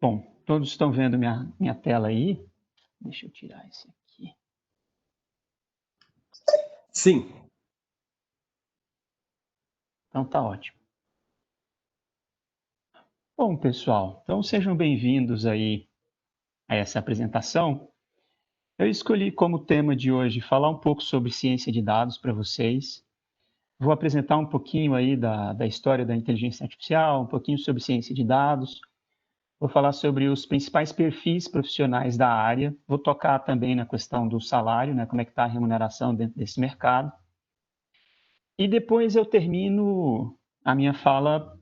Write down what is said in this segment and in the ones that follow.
Bom, todos estão vendo minha tela aí? Deixa eu tirar esse aqui. Sim. Então tá ótimo. Bom, pessoal, então sejam bem-vindos aí a essa apresentação. Eu escolhi como tema de hoje falar um pouco sobre ciência de dados para vocês. Vou apresentar um pouquinho aí da história da inteligência artificial, um pouquinho sobre ciência de dados. Vou falar sobre os principais perfis profissionais da área. Vou tocar também na questão do salário, né, como é que está a remuneração dentro desse mercado. E depois eu termino a minha fala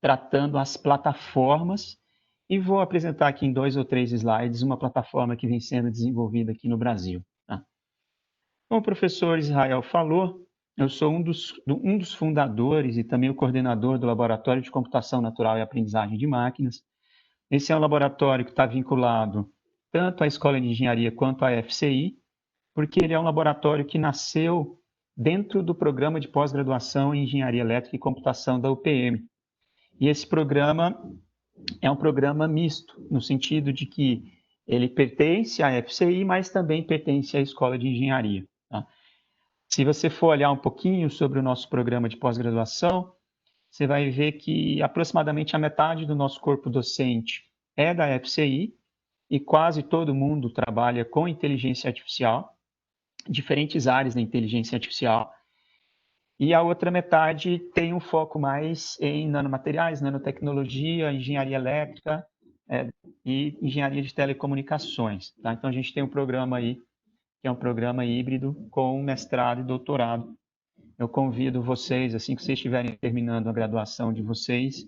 tratando as plataformas e vou apresentar aqui em 2 ou 3 slides uma plataforma que vem sendo desenvolvida aqui no Brasil. Tá? Como o professor Israel falou, eu sou um dos fundadores e também o coordenador do Laboratório de Computação Natural e Aprendizagem de Máquinas. Esse é um laboratório que está vinculado tanto à Escola de Engenharia quanto à FCI, porque ele é um laboratório que nasceu dentro do programa de pós-graduação em Engenharia Elétrica e Computação da UPM. E esse programa é um programa misto, no sentido de que ele pertence à FCI, mas também pertence à Escola de Engenharia. Tá? Se você for olhar um pouquinho sobre o nosso programa de pós-graduação, você vai ver que aproximadamente a metade do nosso corpo docente é da FCI e quase todo mundo trabalha com inteligência artificial, diferentes áreas da inteligência artificial. E a outra metade tem um foco mais em nanomateriais, nanotecnologia, engenharia elétrica e engenharia de telecomunicações. Tá? Então, a gente tem um programa aí, que é um programa híbrido com mestrado e doutorado. Eu convido vocês, assim que vocês estiverem terminando a graduação de vocês,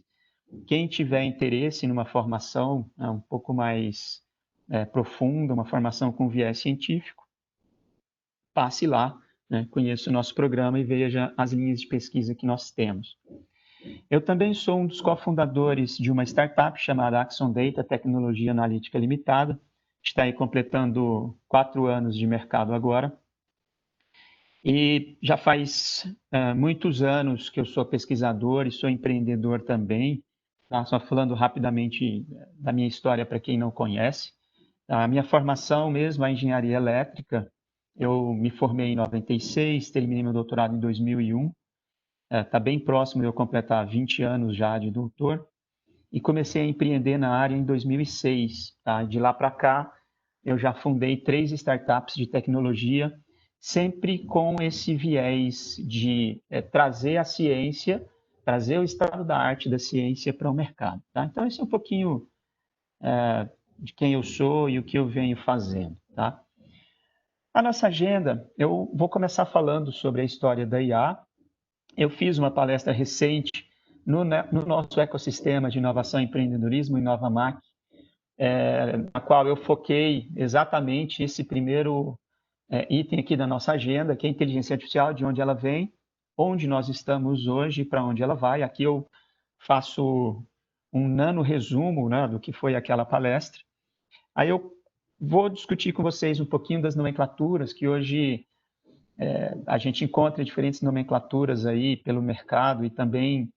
quem tiver interesse numa formação um pouco mais profunda, uma formação com viés científico, passe lá, né, conheça o nosso programa e veja as linhas de pesquisa que nós temos. Eu também sou um dos cofundadores de uma startup chamada Axon Data Tecnologia Analítica Limitada, que está aí completando 4 anos de mercado agora. E já faz muitos anos que eu sou pesquisador e sou empreendedor também. Tá? Só falando rapidamente da minha história para quem não conhece. A minha formação mesmo é engenharia elétrica. Eu me formei em 96, terminei meu doutorado em 2001. Está bem próximo de eu completar 20 anos já de doutor. E comecei a empreender na área em 2006. Tá? De lá para cá, eu já fundei 3 startups de tecnologia, sempre com esse viés de trazer a ciência, trazer o estado da arte da ciência para o mercado. Tá? Então, esse é um pouquinho de quem eu sou e o que eu venho fazendo. Tá? A nossa agenda, eu vou começar falando sobre a história da IA. Eu fiz uma palestra recente no nosso ecossistema de inovação e empreendedorismo, InovaMac, na qual eu foquei exatamente esse primeiro item aqui da nossa agenda, que é a inteligência artificial, de onde ela vem, onde nós estamos hoje e para onde ela vai. Aqui eu faço um nano resumo, né, do que foi aquela palestra. Aí eu vou discutir com vocês um pouquinho das nomenclaturas, que hoje a gente encontra diferentes nomenclaturas aí pelo mercado e também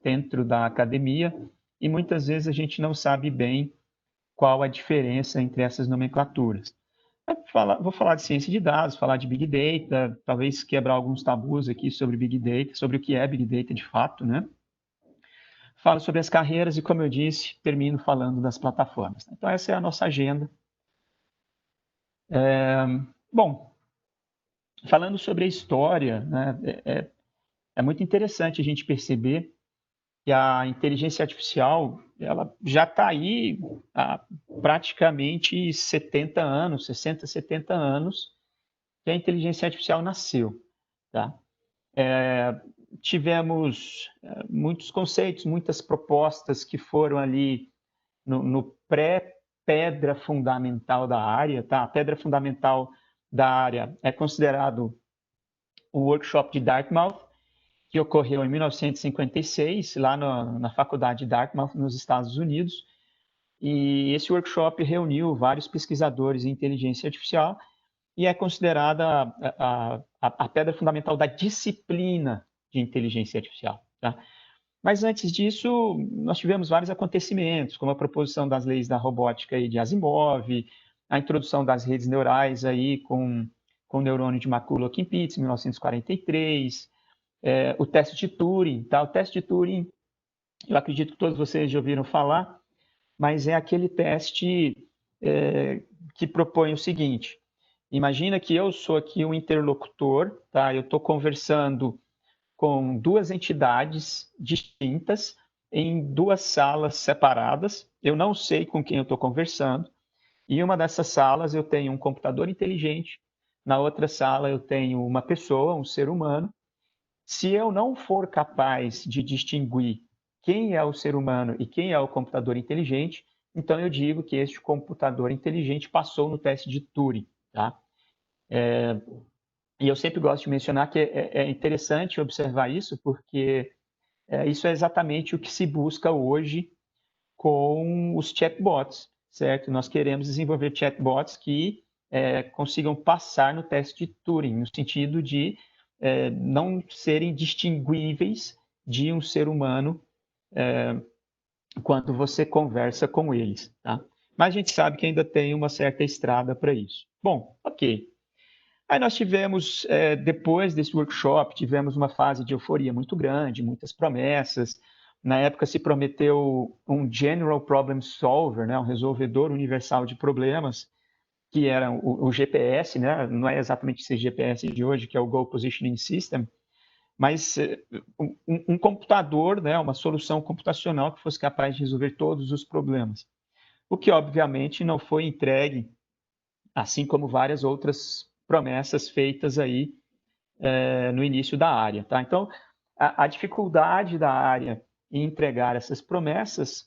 dentro da academia, e muitas vezes a gente não sabe bem qual a diferença entre essas nomenclaturas. Vou falar de ciência de dados, falar de Big Data, talvez quebrar alguns tabus aqui sobre Big Data, sobre o que é Big Data de fato, né? Falo sobre as carreiras e, como eu disse, termino falando das plataformas. Então, essa é a nossa agenda. Bom, falando sobre a história, né, é muito interessante a gente perceber que a inteligência artificial ela já está aí há praticamente 70 anos, 60, 70 anos, que a inteligência artificial nasceu. Tá? Tivemos muitos conceitos, muitas propostas que foram ali no pré-pedra fundamental da área. Tá? A pedra fundamental da área é considerado o workshop de Dartmouth, que ocorreu em 1956, lá na Faculdade de Dartmouth, nos Estados Unidos. E esse workshop reuniu vários pesquisadores em inteligência artificial e é considerada a pedra fundamental da disciplina de inteligência artificial. Tá? Mas antes disso, nós tivemos vários acontecimentos, como a proposição das leis da robótica aí de Asimov, a introdução das redes neurais aí com o neurônio de McCulloch-Pitts, em 1943, o teste de Turing. Tá? O teste de Turing, eu acredito que todos vocês já ouviram falar, mas é aquele teste que propõe o seguinte: imagina que eu sou aqui um interlocutor, tá? Eu estou conversando com duas entidades distintas em duas salas separadas. Eu não sei com quem eu estou conversando. Em uma dessas salas eu tenho um computador inteligente, na outra sala eu tenho uma pessoa, um ser humano. Se eu não for capaz de distinguir quem é o ser humano e quem é o computador inteligente, então eu digo que este computador inteligente passou no teste de Turing. Tá? E eu sempre gosto de mencionar que é interessante observar isso, porque isso é exatamente o que se busca hoje com os chatbots, certo? Nós queremos desenvolver chatbots que consigam passar no teste de Turing, no sentido de não serem distinguíveis de um ser humano quando você conversa com eles, tá? Mas a gente sabe que ainda tem uma certa estrada para isso. Bom, ok. Aí nós tivemos, depois desse workshop, tivemos uma fase de euforia muito grande, muitas promessas. Na época se prometeu um General Problem Solver, né, um resolvedor universal de problemas, que era o GPS, né, não é exatamente esse GPS de hoje, que é o Goal Positioning System, mas um computador, né, uma solução computacional que fosse capaz de resolver todos os problemas. O que, obviamente, não foi entregue, assim como várias outras promessas feitas aí no início da área. Tá? Então, a dificuldade da área em entregar essas promessas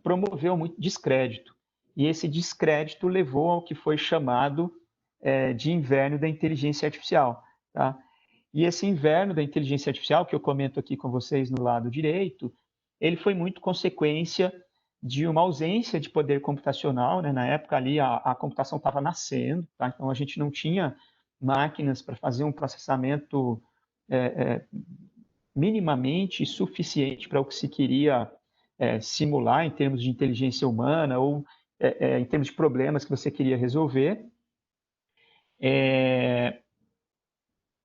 promoveu muito descrédito. E esse descrédito levou ao que foi chamado de inverno da inteligência artificial. Tá? E esse inverno da inteligência artificial, que eu comento aqui com vocês no lado direito, ele foi muito consequência de uma ausência de poder computacional, né? Na época ali a computação estava nascendo, tá? Então a gente não tinha máquinas para fazer um processamento minimamente suficiente para o que se queria simular em termos de inteligência humana ou em termos de problemas que você queria resolver.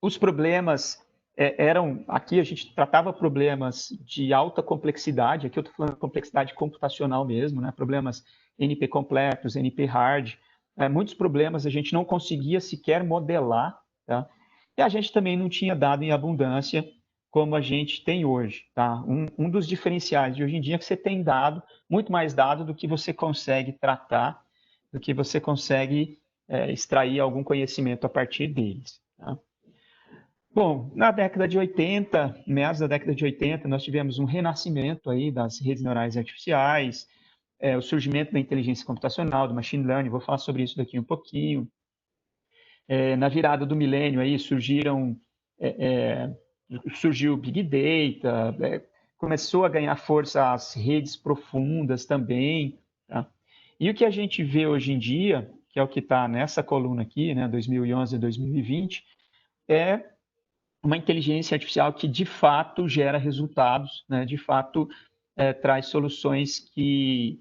Os problemas eram, aqui a gente tratava problemas de alta complexidade, aqui eu estou falando de complexidade computacional mesmo, né? Problemas NP completos, NP hard, muitos problemas a gente não conseguia sequer modelar, tá? E a gente também não tinha dado em abundância como a gente tem hoje, tá? Um dos diferenciais de hoje em dia é que você tem dado, muito mais dado do que você consegue tratar, do que você consegue extrair algum conhecimento a partir deles, tá? Bom, na década de 80, meados da década de 80, nós tivemos um renascimento aí das redes neurais artificiais, o surgimento da inteligência computacional, do machine learning, vou falar sobre isso daqui um pouquinho. Na virada do milênio aí surgiu o Big Data, começou a ganhar força as redes profundas também, tá? E o que a gente vê hoje em dia, que é o que está nessa coluna aqui, né, 2011 a 2020, é uma inteligência artificial que de fato gera resultados, né? De fato traz soluções que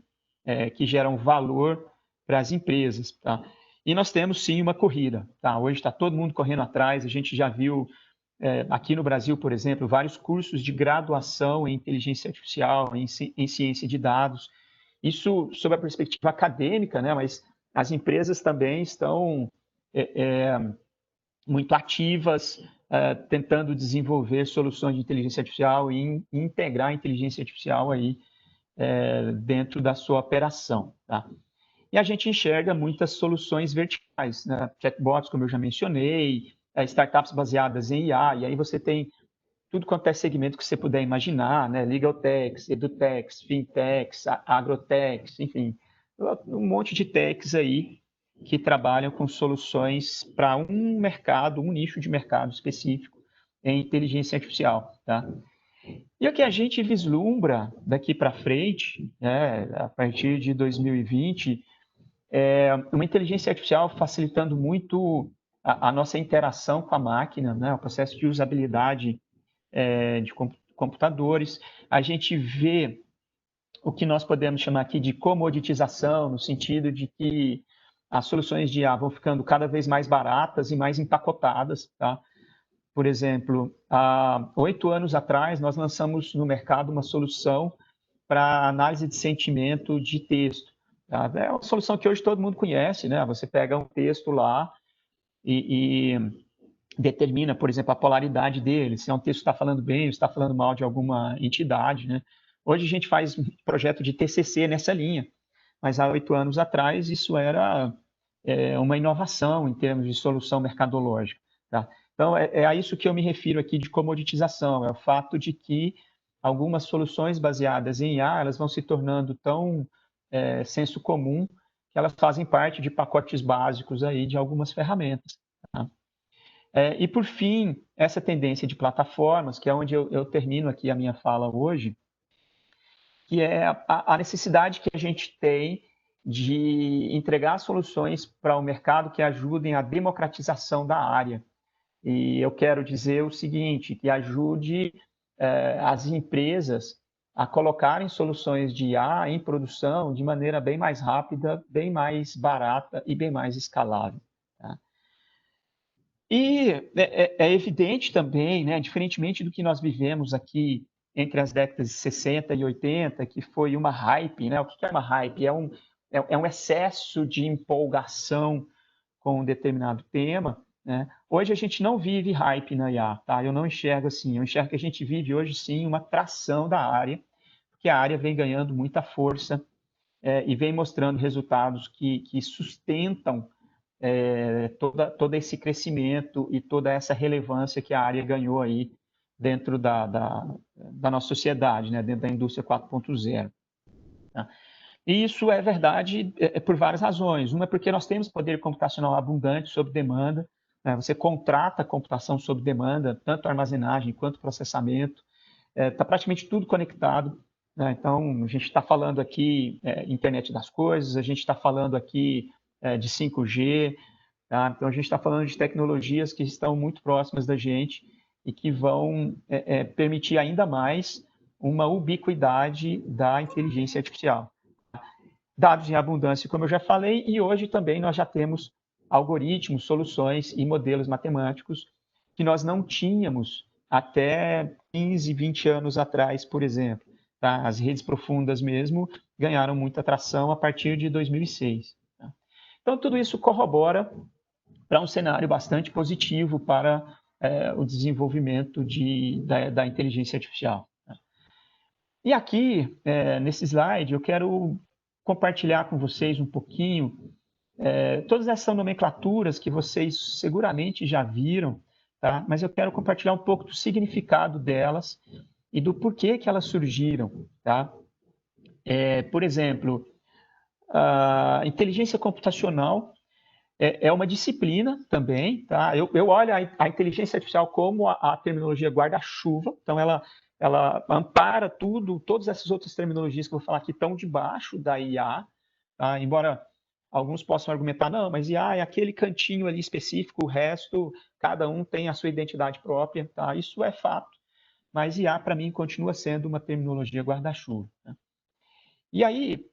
geram valor para as empresas. Tá? E nós temos sim uma corrida. Tá? Hoje está todo mundo correndo atrás, a gente já viu aqui no Brasil, por exemplo, vários cursos de graduação em inteligência artificial, em ciência de dados. Isso sob a perspectiva acadêmica, né? Mas as empresas também estão muito ativas, tentando desenvolver soluções de inteligência artificial e integrar a inteligência artificial aí dentro da sua operação. Tá? E a gente enxerga muitas soluções verticais, né? Chatbots, como eu já mencionei, startups baseadas em IA, e aí você tem tudo quanto é segmento que você puder imaginar, né? Legal techs, edutechs, fintechs, agrotechs, enfim, um monte de techs aí que trabalham com soluções para um mercado, um nicho de mercado específico em inteligência artificial, tá? E o que a gente vislumbra daqui para frente, né, a partir de 2020, é uma inteligência artificial facilitando muito a nossa interação com a máquina, né, o processo de usabilidade computadores, a gente vê o que nós podemos chamar aqui de comoditização, no sentido de que as soluções de IA vão ficando cada vez mais baratas e mais empacotadas, tá? Por exemplo, há 8 anos atrás, nós lançamos no mercado uma solução para análise de sentimento de texto. Tá? É uma solução que hoje todo mundo conhece, né? Você pega um texto lá e determina, por exemplo, a polaridade dele, se é um texto que está falando bem ou está falando mal de alguma entidade, né? Hoje a gente faz um projeto de TCC nessa linha, mas há 8 anos atrás isso era uma inovação em termos de solução mercadológica. Tá? Então, é a isso que eu me refiro aqui de comoditização, é o fato de que algumas soluções baseadas em IA, elas vão se tornando tão senso comum que elas fazem parte de pacotes básicos aí de algumas ferramentas. Tá? E, por fim, essa tendência de plataformas, que é onde eu termino aqui a minha fala hoje, que é a necessidade que a gente tem de entregar soluções para o mercado que ajudem a democratização da área. E eu quero dizer o seguinte, que ajude as empresas a colocarem soluções de IA em produção de maneira bem mais rápida, bem mais barata e bem mais escalável. Tá? E é evidente também, né, diferentemente do que nós vivemos aqui entre as décadas de 60 e 80, que foi uma hype, né? O que é uma hype? É um excesso de empolgação com um determinado tema, né? Hoje a gente não vive hype na IA, tá? Eu não enxergo assim, eu enxergo que a gente vive hoje sim uma tração da área, porque a área vem ganhando muita força e vem mostrando resultados que sustentam todo esse crescimento e toda essa relevância que a área ganhou aí dentro da nossa sociedade, né? Dentro da indústria 4.0. Tá? E isso é verdade por várias razões. Uma é porque nós temos poder computacional abundante sob demanda, né? Você contrata computação sob demanda, tanto armazenagem quanto processamento, está praticamente tudo conectado. Né? Então, a gente está falando aqui internet das coisas, a gente está falando aqui de 5G, tá? Então, a gente está falando de tecnologias que estão muito próximas da gente e que vão permitir ainda mais uma ubiquidade da inteligência artificial. Dados em abundância, como eu já falei, e hoje também nós já temos algoritmos, soluções e modelos matemáticos que nós não tínhamos até 15, 20 anos atrás, por exemplo. Tá? As redes profundas mesmo ganharam muita atração a partir de 2006. Tá? Então, tudo isso corrobora para um cenário bastante positivo para o desenvolvimento da inteligência artificial. Tá? E aqui, nesse slide, eu quero compartilhar com vocês um pouquinho todas essas nomenclaturas que vocês seguramente já viram, tá? Mas eu quero compartilhar um pouco do significado delas e do porquê que elas surgiram. Tá? Por exemplo, a inteligência computacional é uma disciplina também. Tá? Eu olho a inteligência artificial como a terminologia guarda-chuva, então ela ampara tudo, todas essas outras terminologias que eu vou falar aqui estão debaixo da IA, tá? Embora alguns possam argumentar, não, mas IA é aquele cantinho ali específico, o resto, cada um tem a sua identidade própria, tá? Isso é fato, mas IA para mim continua sendo uma terminologia guarda-chuva. Né? E aí,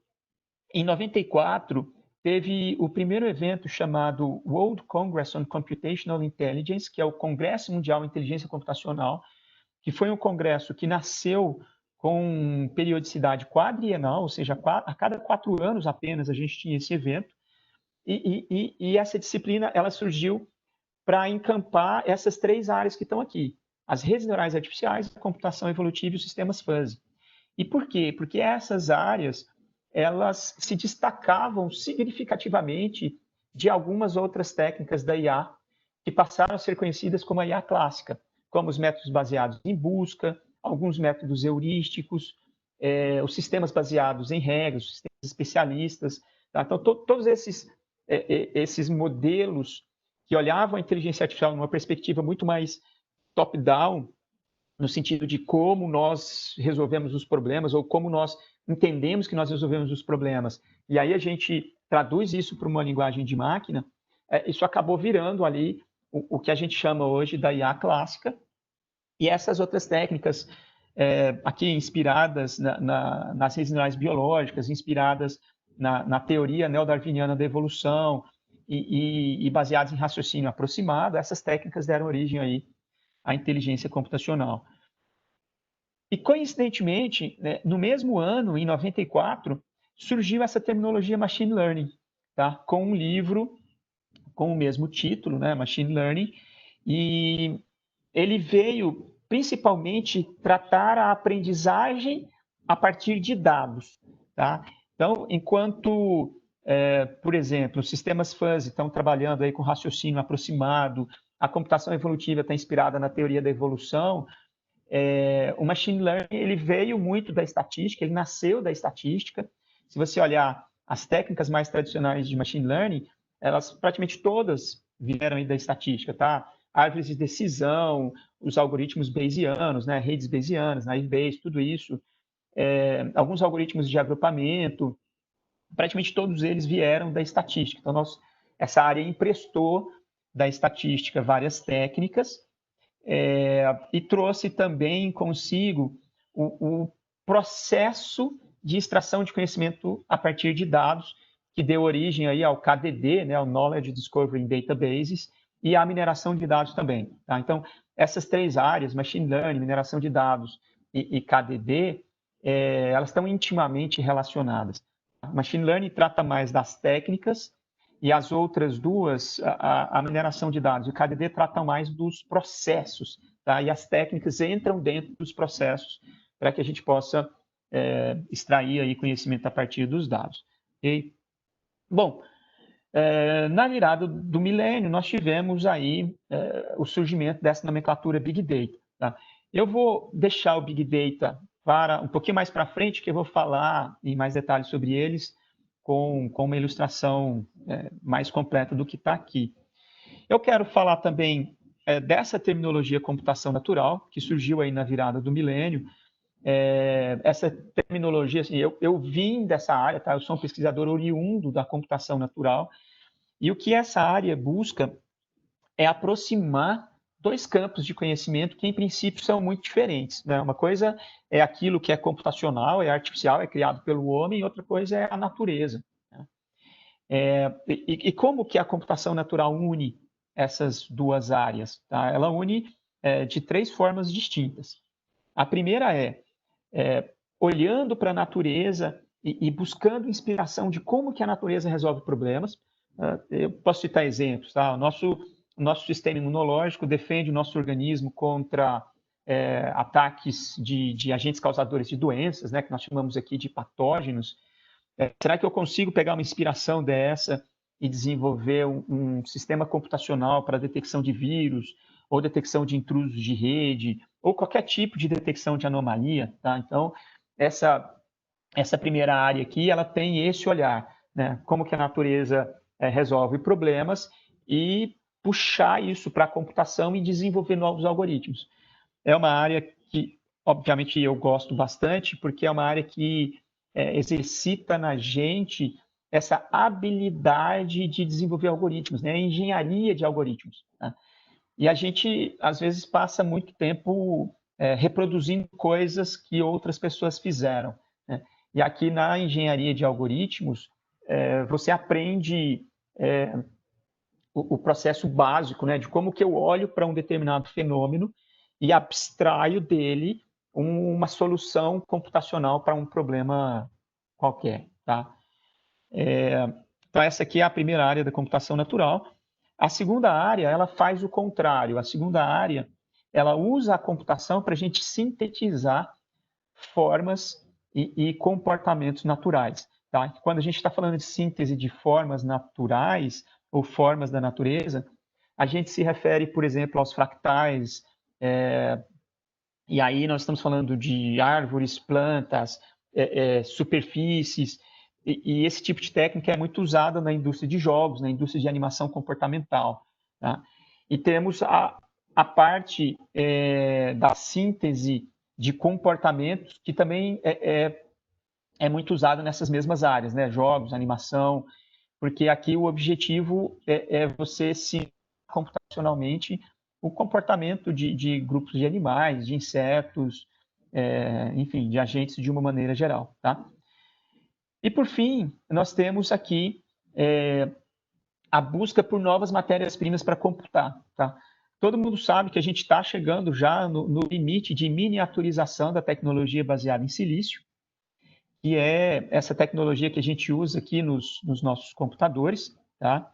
em 94, teve o primeiro evento chamado World Congress on Computational Intelligence, que é o Congresso Mundial de Inteligência Computacional, que foi um congresso que nasceu com periodicidade quadrienal, ou seja, a cada 4 anos apenas a gente tinha esse evento, e essa disciplina ela surgiu para encampar essas 3 áreas que estão aqui, as redes neurais artificiais, a computação evolutiva e os sistemas fuzzy. E por quê? Porque essas áreas elas se destacavam significativamente de algumas outras técnicas da IA que passaram a ser conhecidas como a IA clássica, como os métodos baseados em busca, alguns métodos heurísticos, os sistemas baseados em regras, os sistemas especialistas. Tá? Então, todos esses modelos que olhavam a inteligência artificial numa perspectiva muito mais top-down, no sentido de como nós resolvemos os problemas ou como nós entendemos que nós resolvemos os problemas. E aí a gente traduz isso para uma linguagem de máquina, isso acabou virando ali o que a gente chama hoje da IA clássica. E essas outras técnicas aqui inspiradas nas redes neurais biológicas, inspiradas na teoria neodarwiniana da evolução e baseadas em raciocínio aproximado. Essas técnicas deram origem aí à inteligência computacional. E, coincidentemente, né, no mesmo ano, em 94, surgiu essa terminologia Machine Learning, tá? Com um livro com o mesmo título, né, Machine Learning, e ele veio principalmente tratar a aprendizagem a partir de dados. Tá? Então, enquanto, por exemplo, os sistemas fuzzy estão trabalhando aí com raciocínio aproximado, a computação evolutiva está inspirada na teoria da evolução, o machine learning ele veio muito da estatística, ele nasceu da estatística. Se você olhar as técnicas mais tradicionais de machine learning, elas praticamente todas vieram aí da estatística, tá? Árvores de decisão, os algoritmos bayesianos, né? Redes bayesianas, naive Bayes, tudo isso. Alguns algoritmos de agrupamento, praticamente todos eles vieram da estatística. Então, essa área emprestou da estatística várias técnicas, e trouxe também consigo o processo de extração de conhecimento a partir de dados, que deu origem aí ao KDD, né, ao Knowledge Discovery in Databases, e à mineração de dados também. Tá? Então, essas três áreas, Machine Learning, mineração de dados e KDD, elas estão intimamente relacionadas. Machine Learning trata mais das técnicas, e as outras duas, a mineração de dados e o KDD, tratam mais dos processos, tá? E as técnicas entram dentro dos processos para que a gente possa extrair aí conhecimento a partir dos dados. Okay? Bom, na virada do milênio, nós tivemos aí o surgimento dessa nomenclatura Big Data. Tá? Eu vou deixar o Big Data para um pouquinho mais para frente, que eu vou falar em mais detalhes sobre eles, com uma ilustração mais completa do que está aqui. Eu quero falar também dessa terminologia computação natural, que surgiu aí na virada do milênio. Essa terminologia, assim, eu vim dessa área, tá? Eu sou um pesquisador oriundo da computação natural, e o que essa área busca é aproximar dois campos de conhecimento que, em princípio, são muito diferentes. Né? Uma coisa é aquilo que é computacional, é artificial, é criado pelo homem, e outra coisa é a natureza. Né? E como que a computação natural une essas duas áreas? Tá? Ela une de três formas distintas. A primeira olhando para a natureza e buscando inspiração de como que a natureza resolve problemas. Eu posso citar exemplos. Tá? O nosso sistema imunológico defende o nosso organismo contra ataques de agentes causadores de doenças, né, que nós chamamos aqui de patógenos. Será que eu consigo pegar uma inspiração dessa e desenvolver um sistema computacional para detecção de vírus, ou detecção de intrusos de rede, ou qualquer tipo de detecção de anomalia? Tá? Então, essa primeira área aqui, ela tem esse olhar, né? Como que a natureza resolve problemas e puxar isso para a computação e desenvolver novos algoritmos. É uma área que, obviamente, eu gosto bastante, porque é uma área que exercita na gente essa habilidade de desenvolver algoritmos, né? A engenharia de algoritmos. Né? E a gente, às vezes, passa muito tempo reproduzindo coisas que outras pessoas fizeram. Né? E aqui na engenharia de algoritmos, você aprende o processo básico, né, de como que eu olho para um determinado fenômeno e abstraio dele uma solução computacional para um problema qualquer. Tá? Então, essa aqui é a primeira área da computação natural. A segunda área, ela faz o contrário. A segunda área, ela usa a computação para a gente sintetizar formas e comportamentos naturais. Tá? Quando a gente está falando de síntese de formas naturais ou formas da natureza, a gente se refere, por exemplo, aos fractais, e aí nós estamos falando de árvores, plantas, superfícies, e esse tipo de técnica é muito usada na indústria de jogos, na indústria de animação comportamental. Tá? E temos a parte da síntese de comportamentos, que também é muito usada nessas mesmas áreas, né? Jogos, animação, porque aqui o objetivo é você simular computacionalmente o comportamento de grupos de animais, de insetos, enfim, de agentes de uma maneira geral, tá? E, por fim, nós temos aqui a busca por novas matérias-primas para computar, tá? Todo mundo sabe que a gente está chegando já no limite de miniaturização da tecnologia baseada em silício, que é essa tecnologia que a gente usa aqui nos nossos computadores, tá?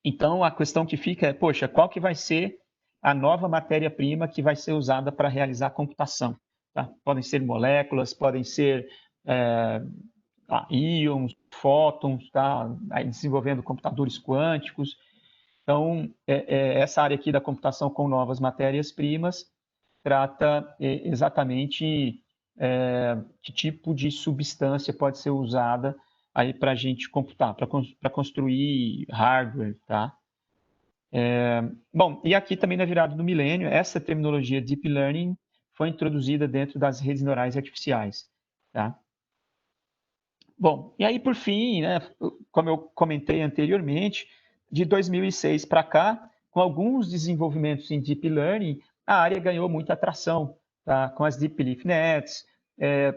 Então, a questão que fica é, poxa, qual que vai ser a nova matéria-prima que vai ser usada para realizar a computação? Tá? Podem ser moléculas, podem ser íons, fótons, tá? Aí desenvolvendo computadores quânticos. Então, essa área aqui da computação com novas matérias-primas trata exatamente que tipo de substância pode ser usada aí para a gente computar, para construir hardware, tá? Bom, e aqui também na virada do milênio, essa terminologia Deep Learning foi introduzida dentro das redes neurais artificiais, tá? Bom, e aí por fim, né, como eu comentei anteriormente, de 2006 para cá, com alguns desenvolvimentos em Deep Learning, a área ganhou muita atração, tá? Com as Deep Leaf Nets,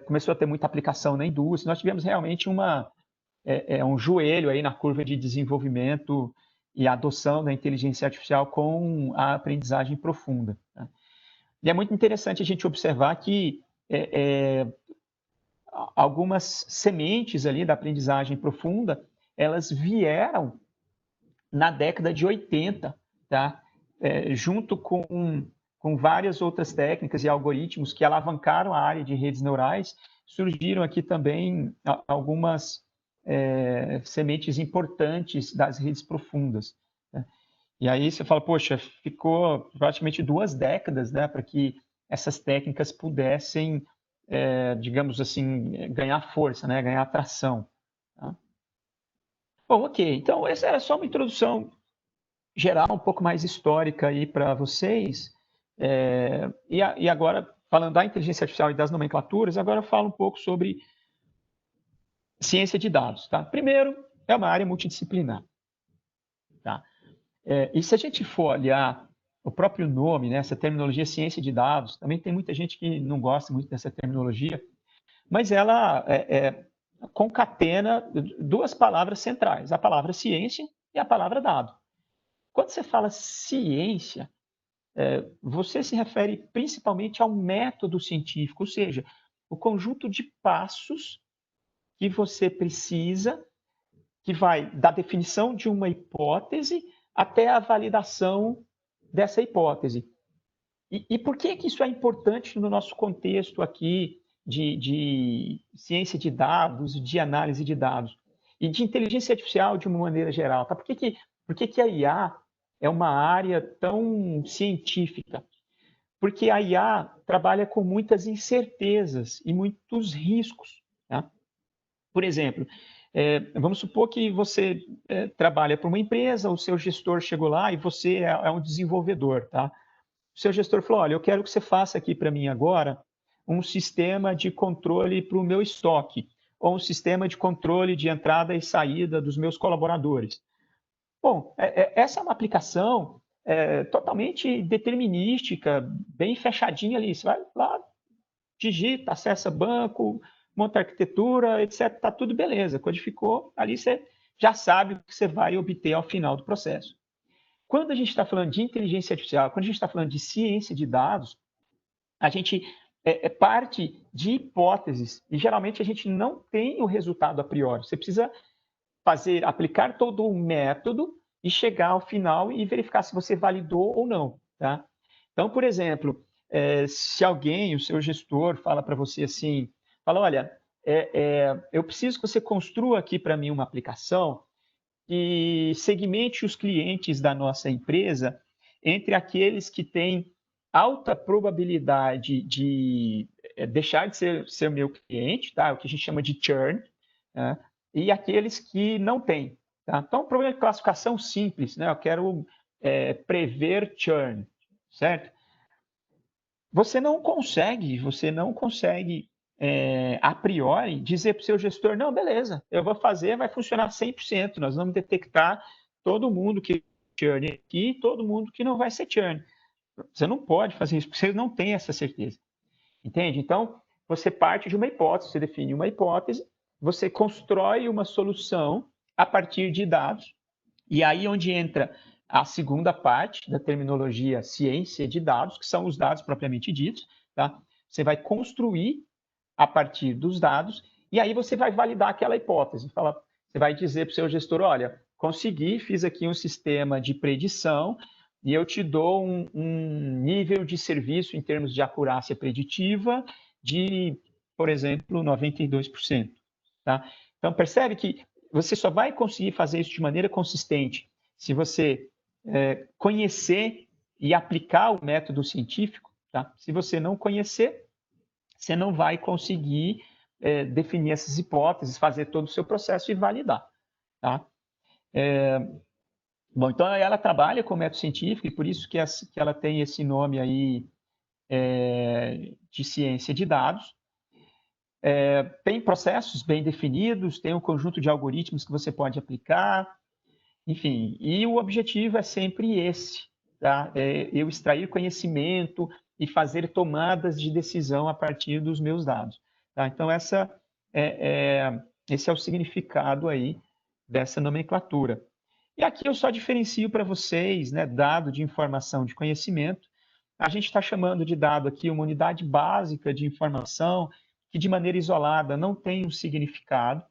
começou a ter muita aplicação na indústria, nós tivemos realmente um joelho aí na curva de desenvolvimento e adoção da inteligência artificial com a aprendizagem profunda, tá? E é muito interessante a gente observar que algumas sementes ali da aprendizagem profunda, elas vieram na década de 80, tá? Junto com várias outras técnicas e algoritmos que alavancaram a área de redes neurais, surgiram aqui também algumas sementes importantes das redes profundas, né? E aí você fala, poxa, ficou praticamente 2 décadas, né, para que essas técnicas pudessem, digamos assim, ganhar força, né, ganhar atração, tá? Bom, ok. Então, essa era só uma introdução geral, um pouco mais histórica aí para vocês. E agora, falando da inteligência artificial e das nomenclaturas, agora eu falo um pouco sobre ciência de dados, tá? Primeiro, é uma área multidisciplinar, tá? E se a gente for olhar o próprio nome, né, essa terminologia ciência de dados, também tem muita gente que não gosta muito dessa terminologia, mas ela concatena 2 palavras centrais, a palavra ciência e a palavra dado. Quando você fala ciência, você se refere principalmente ao método científico, ou seja, o conjunto de passos que você precisa, que vai da definição de uma hipótese até a validação dessa hipótese. E por que isso é importante no nosso contexto aqui de ciência de dados, de análise de dados e de inteligência artificial de uma maneira geral? Tá? Por que a IA é uma área tão científica? Porque a IA trabalha com muitas incertezas e muitos riscos, tá? Por exemplo, vamos supor que você trabalha para uma empresa, o seu gestor chegou lá e você é um desenvolvedor, tá? O seu gestor falou, olha, eu quero que você faça aqui para mim agora um sistema de controle para o meu estoque, ou um sistema de controle de entrada e saída dos meus colaboradores. Bom, essa é uma aplicação totalmente determinística, bem fechadinha ali. Você vai lá, digita, acessa banco, monta arquitetura, etc. Está tudo beleza, codificou, ali você já sabe o que você vai obter ao final do processo. Quando a gente está falando de inteligência artificial, quando a gente está falando de ciência de dados, a gente parte de hipóteses e geralmente a gente não tem o resultado a priori. Você precisa aplicar todo o método e chegar ao final e verificar se você validou ou não, tá? Então, por exemplo, se alguém, o seu gestor, fala para você assim, fala, olha, eu preciso que você construa aqui para mim uma aplicação que segmente os clientes da nossa empresa entre aqueles que têm alta probabilidade de deixar de ser meu cliente, tá? O que a gente chama de churn, né? E aqueles que não têm, tá? Então, o problema de classificação simples, né? Eu quero prever churn, certo? Você não consegue a priori dizer para o seu gestor, não, beleza, eu vou fazer, vai funcionar 100%, nós vamos detectar todo mundo que churn aqui, todo mundo que não vai ser churn. Você não pode fazer isso, porque você não tem essa certeza. Entende? Então, você parte de uma hipótese, você define uma hipótese, você constrói uma solução a partir de dados, e aí onde entra a segunda parte da terminologia ciência de dados, que são os dados propriamente ditos, tá? Você vai construir a partir dos dados, e aí você vai validar aquela hipótese. Você vai dizer para o seu gestor, olha, consegui, fiz aqui um sistema de predição, e eu te dou um nível de serviço em termos de acurácia preditiva de, por exemplo, 92%. Tá? Então, percebe que você só vai conseguir fazer isso de maneira consistente se você conhecer e aplicar o método científico. Tá? Se você não conhecer, você não vai conseguir definir essas hipóteses, fazer todo o seu processo e validar. Tá? Bom, então ela trabalha com método científico e por isso que ela tem esse nome aí de ciência de dados. Tem processos bem definidos, tem um conjunto de algoritmos que você pode aplicar, enfim, e o objetivo é sempre esse, tá? Eu extrair conhecimento e fazer tomadas de decisão a partir dos meus dados. Tá? Então, esse é o significado aí dessa nomenclatura. E aqui eu só diferencio para vocês, né, dado de informação de conhecimento. A gente está chamando de dado aqui uma unidade básica de informação que, de maneira isolada, não tem um significado,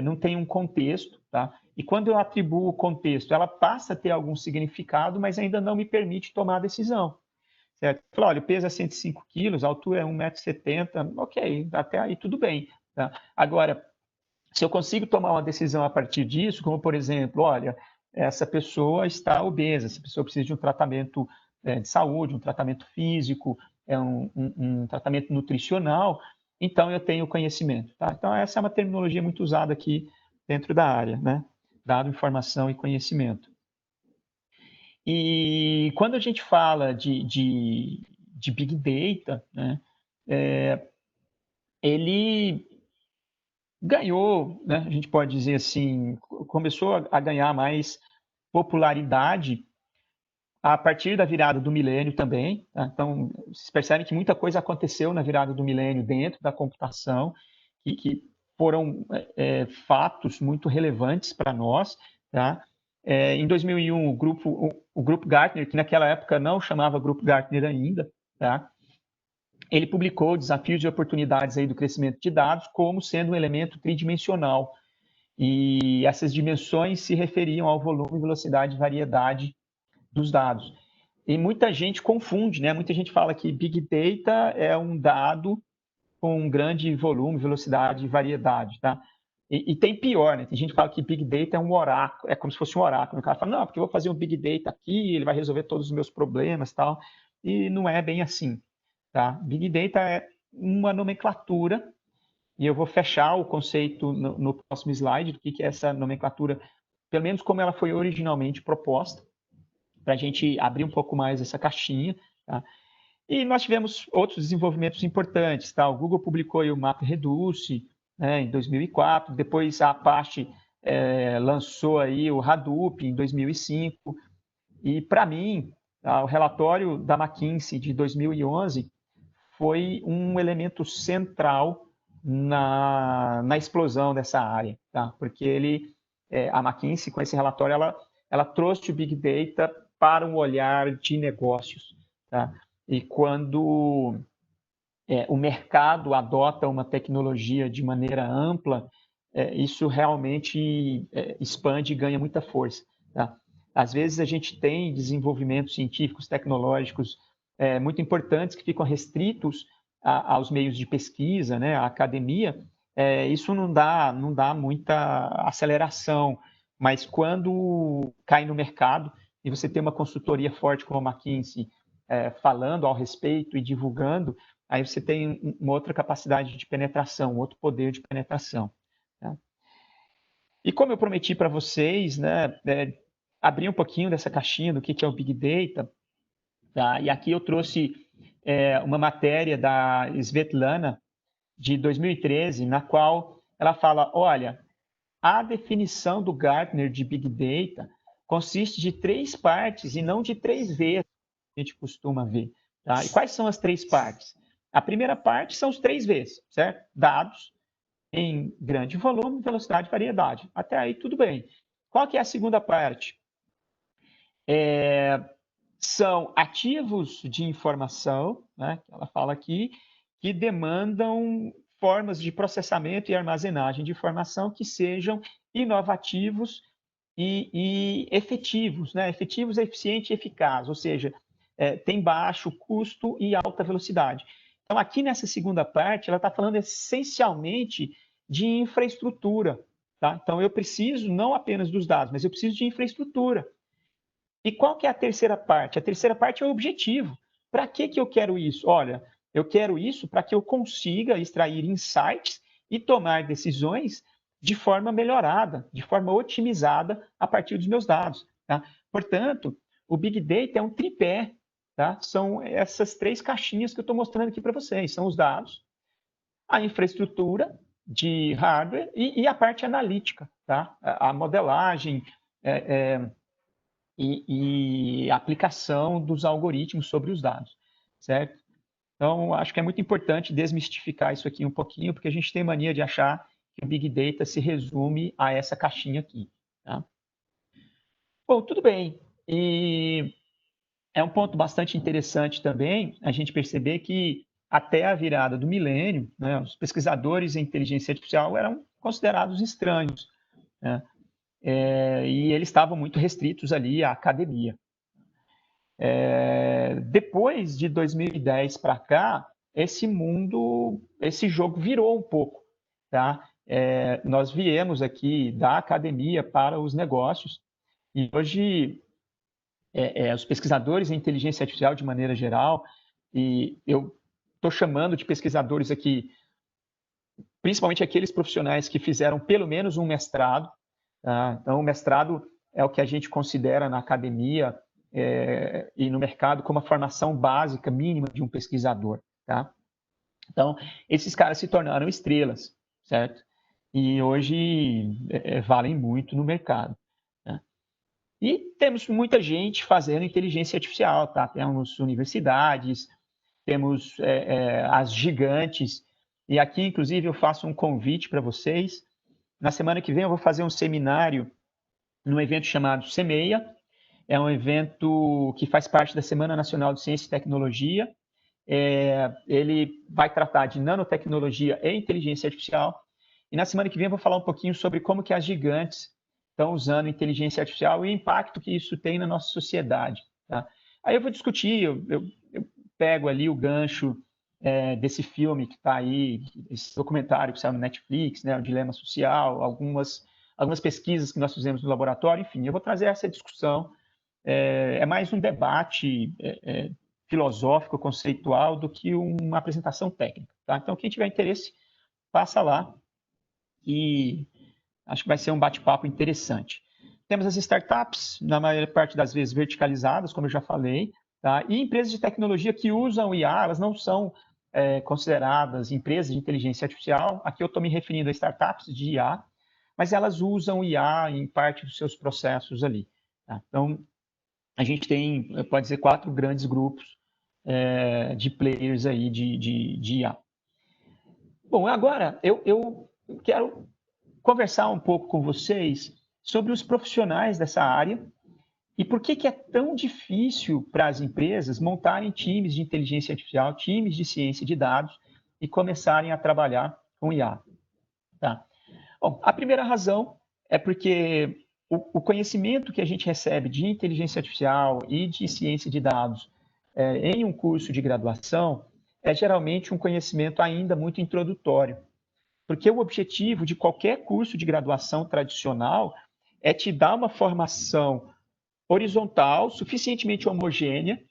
não tem um contexto, tá? E quando eu atribuo o contexto, ela passa a ter algum significado, mas ainda não me permite tomar a decisão. Certo? Fala, olha, o peso é 105 quilos, a altura é 1,70 m, ok, até aí tudo bem. Tá? Agora, se eu consigo tomar uma decisão a partir disso, como por exemplo, olha, essa pessoa está obesa, essa pessoa precisa de um tratamento de saúde, um tratamento físico, um tratamento nutricional, então eu tenho conhecimento. Tá? Então essa é uma terminologia muito usada aqui dentro da área, né? Dado, informação e conhecimento. E quando a gente fala de Big Data, né, ele ganhou, né, a gente pode dizer assim, começou a ganhar mais popularidade a partir da virada do milênio também. Tá? Então, vocês percebem que muita coisa aconteceu na virada do milênio dentro da computação, que foram fatos muito relevantes para nós. Tá? Em 2001, o grupo Gartner, que naquela época não chamava Grupo Gartner ainda, tá? Ele publicou Desafios e Oportunidades aí do Crescimento de Dados como sendo um elemento tridimensional. E essas dimensões se referiam ao volume, velocidade e variedade dos dados. E muita gente confunde, né? Muita gente fala que Big Data é um dado com um grande volume, velocidade e variedade, tá? E tem pior, né? Tem gente que fala que Big Data é um oráculo, é como se fosse um oráculo. O cara fala, não, porque eu vou fazer um Big Data aqui, ele vai resolver todos os meus problemas e tal. E não é bem assim, tá? Big Data é uma nomenclatura, e eu vou fechar o conceito no próximo slide do que é essa nomenclatura, pelo menos como ela foi originalmente proposta, para a gente abrir um pouco mais essa caixinha. Tá? E nós tivemos outros desenvolvimentos importantes. Tá? O Google publicou o MapReduce, né, em 2004, depois a Apache lançou aí o Hadoop em 2005, e para mim, tá, o relatório da McKinsey de 2011 foi um elemento central na explosão dessa área, tá? Porque a McKinsey, com esse relatório, ela trouxe o Big Data para um olhar de negócios. Tá? E quando o mercado adota uma tecnologia de maneira ampla, isso realmente expande e ganha muita força. Tá? Às vezes a gente tem desenvolvimentos científicos, tecnológicos muito importantes que ficam restritos aos meios de pesquisa, né, à academia. Isso não dá muita aceleração, mas quando cai no mercado e você tem uma consultoria forte como a McKinsey falando ao respeito e divulgando, aí você tem uma outra capacidade de penetração, um outro poder de penetração. Tá? E como eu prometi para vocês, né, abrir um pouquinho dessa caixinha do que é o Big Data, tá? E aqui eu trouxe uma matéria da Svetlana, de 2013, na qual ela fala, olha, a definição do Gartner de Big Data consiste de 3 partes e não de 3 vezes. a gente costuma ver. Tá? E quais são as três partes? A primeira parte são os 3 Vs, certo? Dados em grande volume, velocidade e variedade. Até aí, tudo bem. Qual que é a segunda parte? São ativos de informação, né, que ela fala aqui, que demandam formas de processamento e armazenagem de informação que sejam inovativos e efetivos, né? Efetivos, eficiente e eficaz, ou seja, tem baixo custo e alta velocidade. Então, aqui nessa segunda parte, ela está falando essencialmente de infraestrutura. Tá? Então, eu preciso não apenas dos dados, mas eu preciso de infraestrutura. E qual que é a terceira parte? A terceira parte é o objetivo. Para que eu quero isso? Olha, eu quero isso para que eu consiga extrair insights e tomar decisões de forma melhorada, de forma otimizada a partir dos meus dados. Tá? Portanto, o Big Data é um tripé. Tá? São essas 3 caixinhas que eu estou mostrando aqui para vocês. São os dados, a infraestrutura de hardware e a parte analítica. Tá? A modelagem, e aplicação dos algoritmos sobre os dados, certo? Então, acho que é muito importante desmistificar isso aqui um pouquinho, porque a gente tem mania de achar que o Big Data se resume a essa caixinha aqui. Tá? Bom, tudo bem. E é um ponto bastante interessante também a gente perceber que até a virada do milênio, né, os pesquisadores em inteligência artificial eram considerados estranhos, né? E eles estavam muito restritos ali à academia. Depois de 2010 para cá, esse jogo virou um pouco, tá? Nós viemos aqui da academia para os negócios e hoje os pesquisadores em inteligência artificial de maneira geral, e eu estou chamando de pesquisadores aqui, principalmente aqueles profissionais que fizeram pelo menos um mestrado, tá? Então, o mestrado é o que a gente considera na academia e no mercado como a formação básica mínima de um pesquisador, tá? Então, esses caras se tornaram estrelas, certo? E hoje valem muito no mercado. Né? E temos muita gente fazendo inteligência artificial, tá? Temos universidades, temos as gigantes, e aqui, inclusive, eu faço um convite para vocês. Na semana que vem eu vou fazer um seminário num evento chamado Semeia. É um evento que faz parte da Semana Nacional de Ciência e Tecnologia. Ele vai tratar de nanotecnologia e inteligência artificial. E na semana que vem eu vou falar um pouquinho sobre como que as gigantes estão usando inteligência artificial e o impacto que isso tem na nossa sociedade. Tá? Aí eu vou discutir, eu pego ali o gancho desse filme que está aí, esse documentário que saiu no Netflix, né, o Dilema Social, algumas pesquisas que nós fizemos no laboratório, enfim, eu vou trazer essa discussão. É mais um debate filosófico, conceitual, do que uma apresentação técnica. Tá? Então, quem tiver interesse, passa lá e acho que vai ser um bate-papo interessante. Temos as startups, na maior parte das vezes verticalizadas, como eu já falei, tá? E empresas de tecnologia que usam IA, elas não são consideradas empresas de inteligência artificial. Aqui eu estou me referindo a startups de IA, mas elas usam IA em parte dos seus processos ali. Tá? Então, a gente tem, pode dizer, 4 grandes grupos de players aí de IA. Bom, agora eu quero conversar um pouco com vocês sobre os profissionais dessa área e por que é tão difícil para as empresas montarem times de inteligência artificial, times de ciência de dados e começarem a trabalhar com IA. Tá? Bom, a primeira razão é porque o conhecimento que a gente recebe de inteligência artificial e de ciência de dados em um curso de graduação é geralmente um conhecimento ainda muito introdutório. Porque o objetivo de qualquer curso de graduação tradicional é te dar uma formação horizontal, suficientemente homogênea,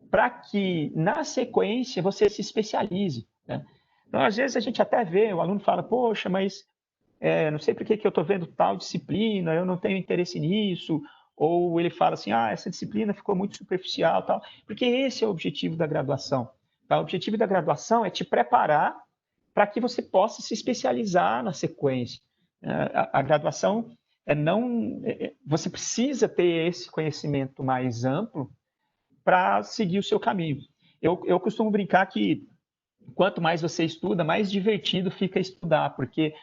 para que, na sequência, você se especialize. Né? Então, às vezes, a gente até vê, o aluno fala, poxa, mas não sei por que eu estou vendo tal disciplina, eu não tenho interesse nisso, ou ele fala assim, essa disciplina ficou muito superficial, tal, porque esse é o objetivo da graduação. Tá? O objetivo da graduação é te preparar para que você possa se especializar na sequência. A graduação você precisa ter esse conhecimento mais amplo para seguir o seu caminho. Eu costumo brincar que quanto mais você estuda, mais divertido fica estudar, porque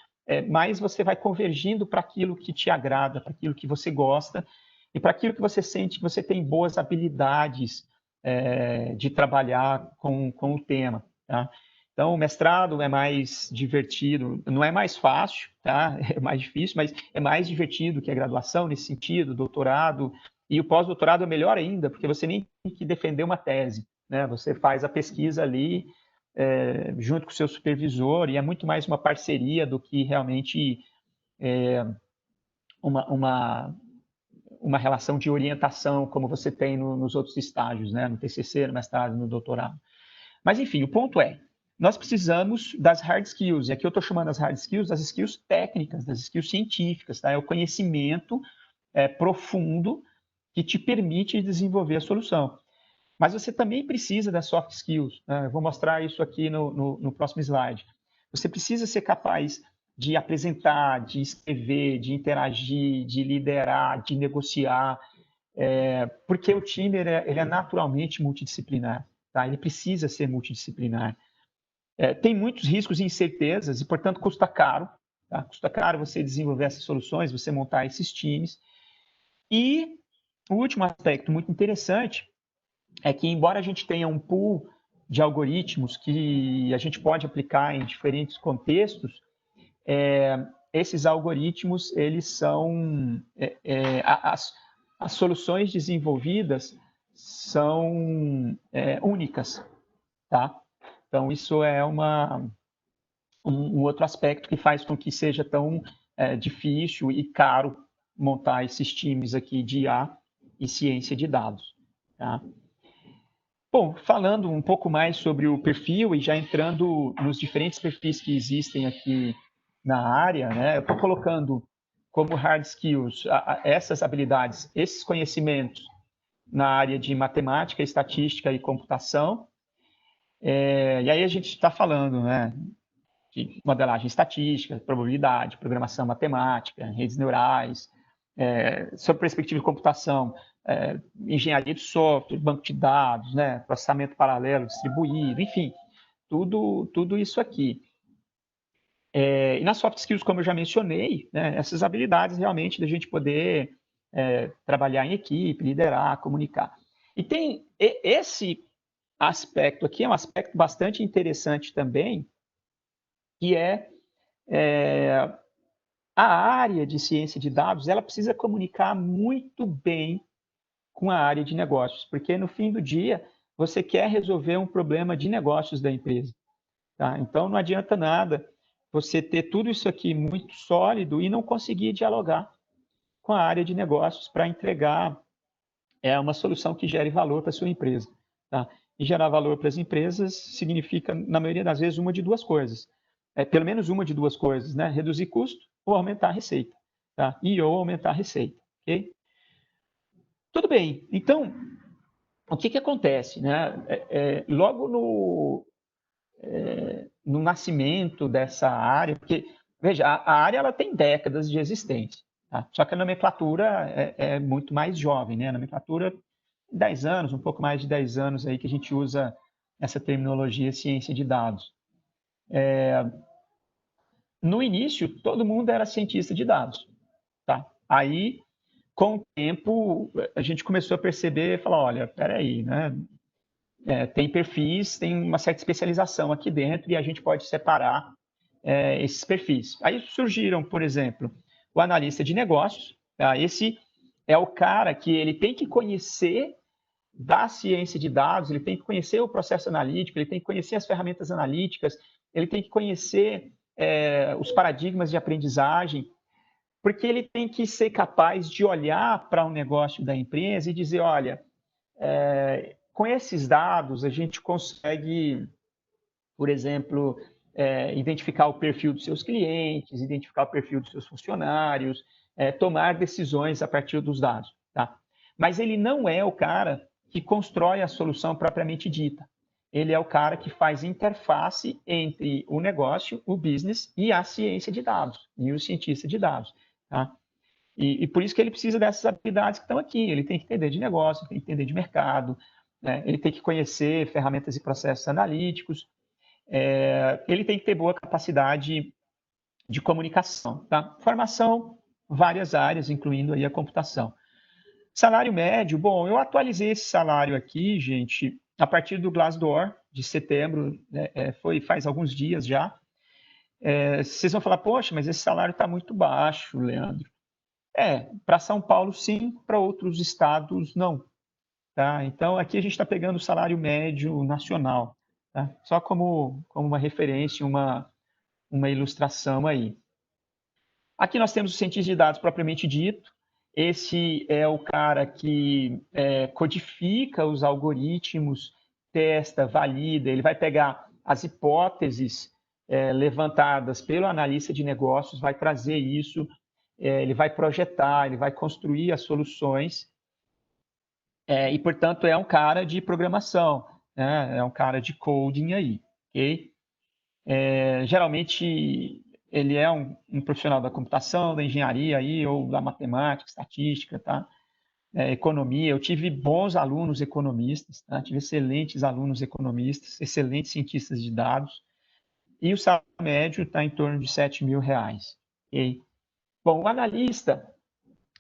mais você vai convergindo para aquilo que te agrada, para aquilo que você gosta e para aquilo que você sente que você tem boas habilidades de trabalhar com o tema. Tá? Então, o mestrado é mais divertido, não é mais fácil, tá? É mais difícil, mas é mais divertido que a graduação nesse sentido, doutorado. E o pós-doutorado é melhor ainda, porque você nem tem que defender uma tese, né? Você faz a pesquisa ali junto com o seu supervisor, e é muito mais uma parceria do que realmente uma relação de orientação, como você tem nos outros estágios, né? No TCC, no mestrado, no doutorado. Mas, enfim, o ponto é, nós precisamos das hard skills, e aqui eu estou chamando as hard skills das skills técnicas, das skills científicas, tá? É o conhecimento profundo que te permite desenvolver a solução. Mas você também precisa das soft skills, né? Eu vou mostrar isso aqui no próximo slide. Você precisa ser capaz de apresentar, de escrever, de interagir, de liderar, de negociar, porque o time ele é naturalmente multidisciplinar, tá? Ele precisa ser multidisciplinar. Tem muitos riscos e incertezas e, portanto, custa caro. Tá? Custa caro você desenvolver essas soluções, você montar esses times. E o último aspecto muito interessante é que, embora a gente tenha um pool de algoritmos que a gente pode aplicar em diferentes contextos, esses algoritmos, eles são... as soluções desenvolvidas são únicas, tá? Então, isso é um outro aspecto que faz com que seja tão difícil e caro montar esses times aqui de IA e ciência de dados, tá? Bom, falando um pouco mais sobre o perfil e já entrando nos diferentes perfis que existem aqui na área, né, eu estou colocando como hard skills essas habilidades, esses conhecimentos na área de matemática, estatística e computação. E aí a gente está falando, né, de modelagem estatística, probabilidade, programação matemática, redes neurais, sob perspectiva de computação, engenharia de software, banco de dados, né, processamento paralelo distribuído, enfim, tudo isso aqui. E nas soft skills, como eu já mencionei, né, essas habilidades realmente da gente poder trabalhar em equipe, liderar, comunicar. E tem esse aspecto aqui, é um aspecto bastante interessante também, que a área de ciência de dados, ela precisa comunicar muito bem com a área de negócios, porque no fim do dia você quer resolver um problema de negócios da empresa, tá? Então não adianta nada você ter tudo isso aqui muito sólido e não conseguir dialogar com a área de negócios para entregar uma solução que gere valor para a sua empresa, tá? E gerar valor para as empresas significa, na maioria das vezes, uma de duas coisas. Pelo menos uma de duas coisas, né? Reduzir custo ou aumentar a receita, tá? Ou aumentar a receita, ok? Tudo bem. Então, o que acontece, né? Logo no nascimento dessa área, porque, veja, a área ela tem décadas de existência, tá? Só que a nomenclatura é muito mais jovem, né? A nomenclatura, 10 anos, um pouco mais de 10 anos aí que a gente usa essa terminologia ciência de dados. No início, todo mundo era cientista de dados, tá? Aí, com o tempo, a gente começou a perceber, falar, olha, peraí, né? Tem perfis, tem uma certa especialização aqui dentro e a gente pode separar esses perfis. Aí surgiram, por exemplo, o analista de negócios. Tá? Esse é o cara que ele tem que conhecer da ciência de dados, ele tem que conhecer o processo analítico, ele tem que conhecer as ferramentas analíticas, ele tem que conhecer os paradigmas de aprendizagem, porque ele tem que ser capaz de olhar para o negócio da empresa e dizer, olha, com esses dados a gente consegue, por exemplo, identificar o perfil dos seus clientes, identificar o perfil dos seus funcionários, tomar decisões a partir dos dados, tá? Mas ele não é o cara que constrói a solução propriamente dita. Ele é o cara que faz interface entre o negócio, o business e a ciência de dados, e o cientista de dados, tá? E por isso que ele precisa dessas habilidades que estão aqui. Ele tem que entender de negócio, tem que entender de mercado, né? Ele tem que conhecer ferramentas e processos analíticos, ele tem que ter boa capacidade de comunicação, tá? Formação, várias áreas, incluindo aí a computação. Salário médio, bom, eu atualizei esse salário aqui, gente, a partir do Glassdoor, de setembro, né, faz alguns dias já. Vocês vão falar, poxa, mas esse salário está muito baixo, Leandro. Para São Paulo sim, para outros estados não. Tá? Então, aqui a gente está pegando o salário médio nacional, tá? Só como uma referência, uma ilustração aí. Aqui nós temos o cientista de dados propriamente dito. Esse é o cara que codifica os algoritmos, testa, valida, ele vai pegar as hipóteses levantadas pelo analista de negócios, vai trazer isso, ele vai projetar, ele vai construir as soluções, e, portanto, é um cara de programação, né? É um cara de coding aí, ok? Geralmente, ele é um profissional da computação, da engenharia aí, ou da matemática, estatística, tá? Economia. Eu tive bons alunos economistas, tá? Tive excelentes alunos economistas, excelentes cientistas de dados, e o salário médio está em torno de R$ 7.000, ok? Bom, o analista,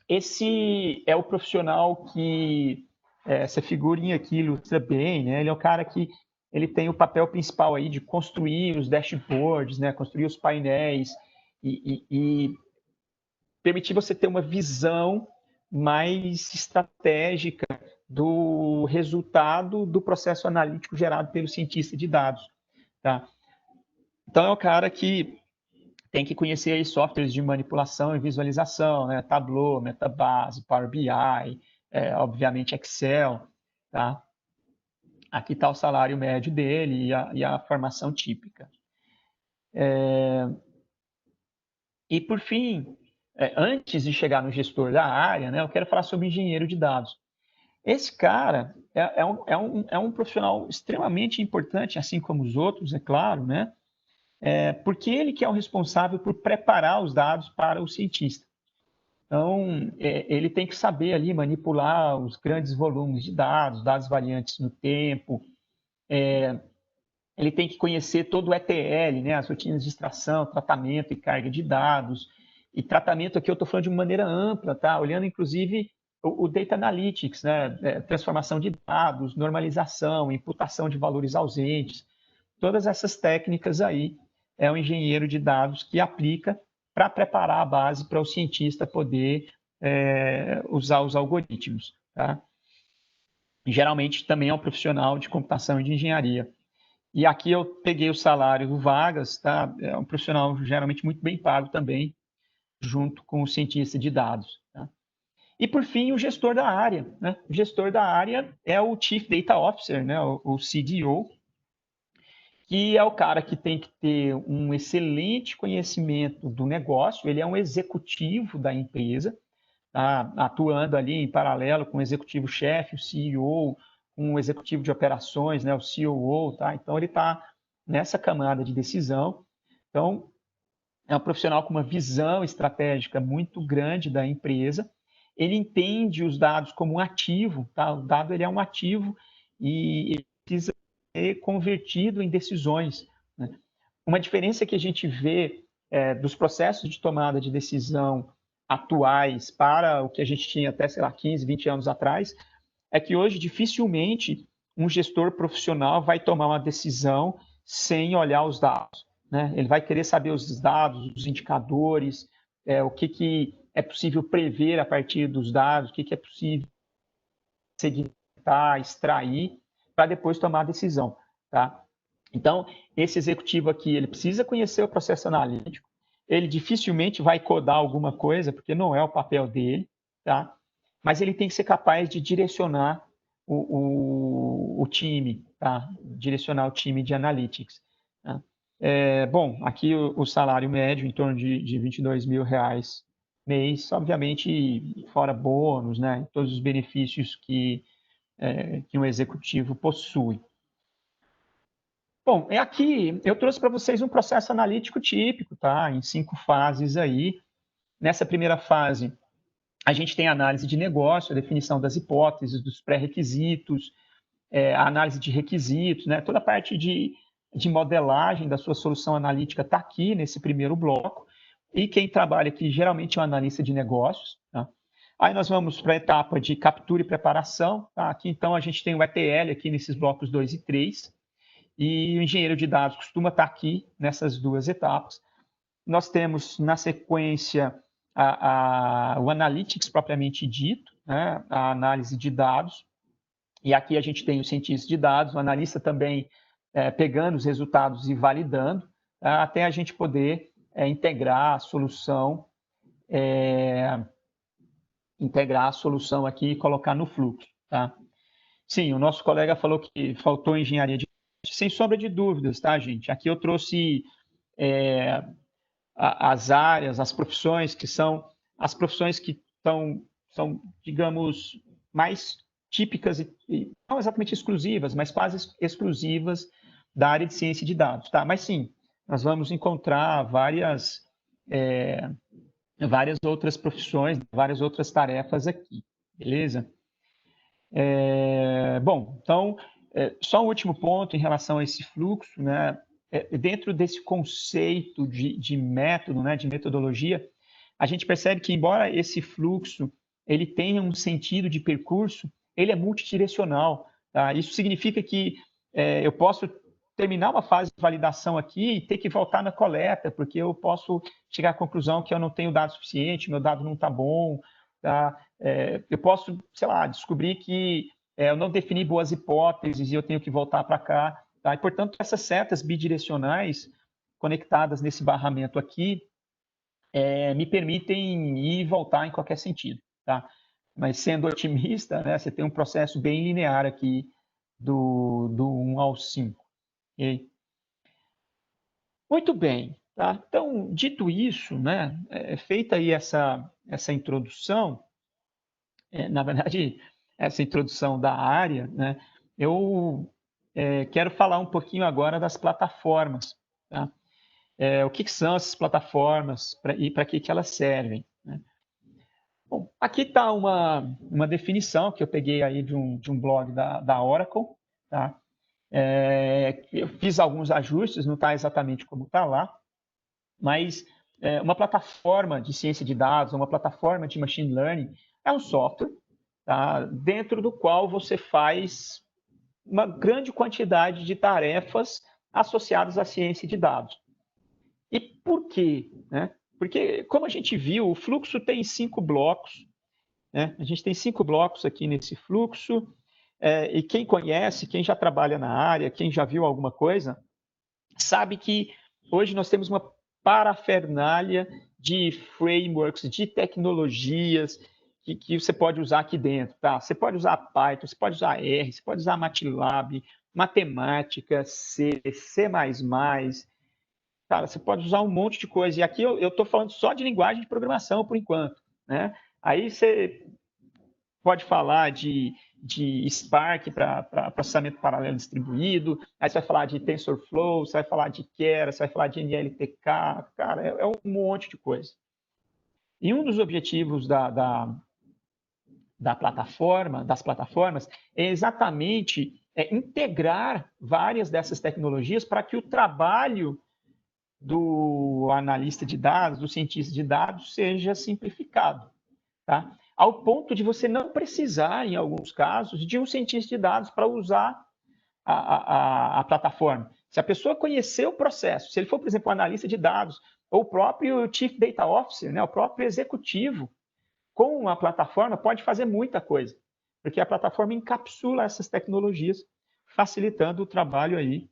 esse é o profissional que essa figurinha aqui ilustra bem, né? Ele é o cara que ele tem o papel principal aí de construir os dashboards, né? Construir os painéis e permitir você ter uma visão mais estratégica do resultado do processo analítico gerado pelo cientista de dados, tá? Então é o cara que tem que conhecer aí softwares de manipulação e visualização, né? Tableau, Metabase, Power BI, obviamente Excel, tá? Aqui está o salário médio dele e a formação típica. E, por fim, antes de chegar no gestor da área, né, eu quero falar sobre engenheiro de dados. Esse cara é um profissional extremamente importante, assim como os outros, é claro, né? Porque ele que é o responsável por preparar os dados para o cientista. Então, ele tem que saber ali manipular os grandes volumes de dados, dados variantes no tempo, ele tem que conhecer todo o ETL, né, as rotinas de extração, tratamento e carga de dados. E tratamento aqui eu estou falando de uma maneira ampla, tá? Olhando inclusive o Data Analytics, né, transformação de dados, normalização, imputação de valores ausentes. Todas essas técnicas aí é o engenheiro de dados que aplica para preparar a base para o cientista poder usar os algoritmos, tá? Geralmente também é um profissional de computação e de engenharia. E aqui eu peguei o salário do Vagas, tá? É um profissional geralmente muito bem pago também, junto com o cientista de dados, tá? E, por fim, o gestor da área, né? O gestor da área é o Chief Data Officer, né? O CDO, que é o cara que tem que ter um excelente conhecimento do negócio, ele é um executivo da empresa, tá? Atuando ali em paralelo com o executivo-chefe, o CEO, com o executivo de operações, né? O COO, tá? Então, ele está nessa camada de decisão. Então, é um profissional com uma visão estratégica muito grande da empresa. Ele entende os dados como um ativo, tá? O dado ele é um ativo e ele precisa ser convertido em decisões, né? Uma diferença que a gente vê dos processos de tomada de decisão atuais para o que a gente tinha até, sei lá, 15, 20 anos atrás, é que hoje dificilmente um gestor profissional vai tomar uma decisão sem olhar os dados, né? Ele vai querer saber os dados, os indicadores, o que é possível prever a partir dos dados, o que é possível segmentar, extrair, para depois tomar a decisão, tá? Então, esse executivo aqui, ele precisa conhecer o processo analítico, ele dificilmente vai codar alguma coisa, porque não é o papel dele, tá? Mas ele tem que ser capaz de direcionar o time, tá? Direcionar o time de analytics, tá? Bom, aqui o salário médio em torno de R$ 22.000 mês, obviamente fora bônus, né? Todos os benefícios que um executivo possui. Bom, aqui eu trouxe para vocês um processo analítico típico, tá? Em 5 fases aí. Nessa primeira fase, a gente tem a análise de negócio, a definição das hipóteses, dos pré-requisitos, a análise de requisitos, né? Toda a parte de modelagem da sua solução analítica está aqui nesse primeiro bloco. E quem trabalha aqui geralmente é um analista de negócios. Tá? Aí nós vamos para a etapa de captura e preparação. Tá? Aqui, então, a gente tem o ETL aqui nesses blocos 2 e 3. E o engenheiro de dados costuma estar aqui nessas duas etapas. Nós temos, na sequência, o Analytics propriamente dito, né? A análise de dados. E aqui a gente tem o cientista de dados, o analista também pegando os resultados e validando, até a gente poder integrar a solução aqui e colocar no fluxo. Tá? Sim, o nosso colega falou que faltou engenharia de dados, sem sombra de dúvidas, tá, gente? Aqui eu trouxe as áreas, as profissões que são as profissões que são, digamos, mais típicas e não exatamente exclusivas, mas quase exclusivas da área de ciência de dados, tá? Mas sim, nós vamos encontrar várias outras profissões, várias outras tarefas aqui, beleza? Bom, então, só um último ponto em relação a esse fluxo, né? Dentro desse conceito de método, né, de metodologia, a gente percebe que, embora esse fluxo ele tenha um sentido de percurso, ele é multidirecional. Tá? Isso significa que eu posso terminar uma fase de validação aqui e ter que voltar na coleta, porque eu posso chegar à conclusão que eu não tenho dado suficiente, meu dado não está bom. Tá? Eu posso, sei lá, descobrir que eu não defini boas hipóteses e eu tenho que voltar para cá. Tá? E, portanto, essas setas bidirecionais conectadas nesse barramento aqui me permitem ir e voltar em qualquer sentido. Tá? Mas sendo otimista, né, você tem um processo bem linear aqui do 1 ao 5. Okay? Muito bem. Tá? Então, dito isso, né, feita aí essa introdução, na verdade, essa introdução da área, né, eu quero falar um pouquinho agora das plataformas. Tá? O que são essas plataformas e para que elas servem? Né? Bom, aqui está uma definição que eu peguei aí de um blog da Oracle. Tá? Eu fiz alguns ajustes, não está exatamente como está lá, mas uma plataforma de ciência de dados, uma plataforma de machine learning, é um software, tá? Dentro do qual você faz uma grande quantidade de tarefas associadas à ciência de dados. E por quê? Né? Porque, como a gente viu, o fluxo tem 5 blocos. Né? A gente tem 5 blocos aqui nesse fluxo. E quem conhece, quem já trabalha na área, quem já viu alguma coisa, sabe que hoje nós temos uma parafernália de frameworks, de tecnologias que você pode usar aqui dentro. Tá? Você pode usar Python, você pode usar R, você pode usar MATLAB, matemática, C, C++. Cara, você pode usar um monte de coisa. E aqui eu estou falando só de linguagem de programação por enquanto. Né? Aí você pode falar de Spark para processamento paralelo distribuído, aí você vai falar de TensorFlow, você vai falar de Keras, você vai falar de NLTK, cara, é um monte de coisa. E um dos objetivos das plataformas é exatamente integrar várias dessas tecnologias para que o trabalho do analista de dados, do cientista de dados, seja simplificado. Tá? Ao ponto de você não precisar, em alguns casos, de um cientista de dados para usar a plataforma. Se a pessoa conhecer o processo, se ele for, por exemplo, um analista de dados, ou o próprio Chief Data Officer, né, o próprio executivo, com a plataforma, pode fazer muita coisa, porque a plataforma encapsula essas tecnologias, facilitando o trabalho aí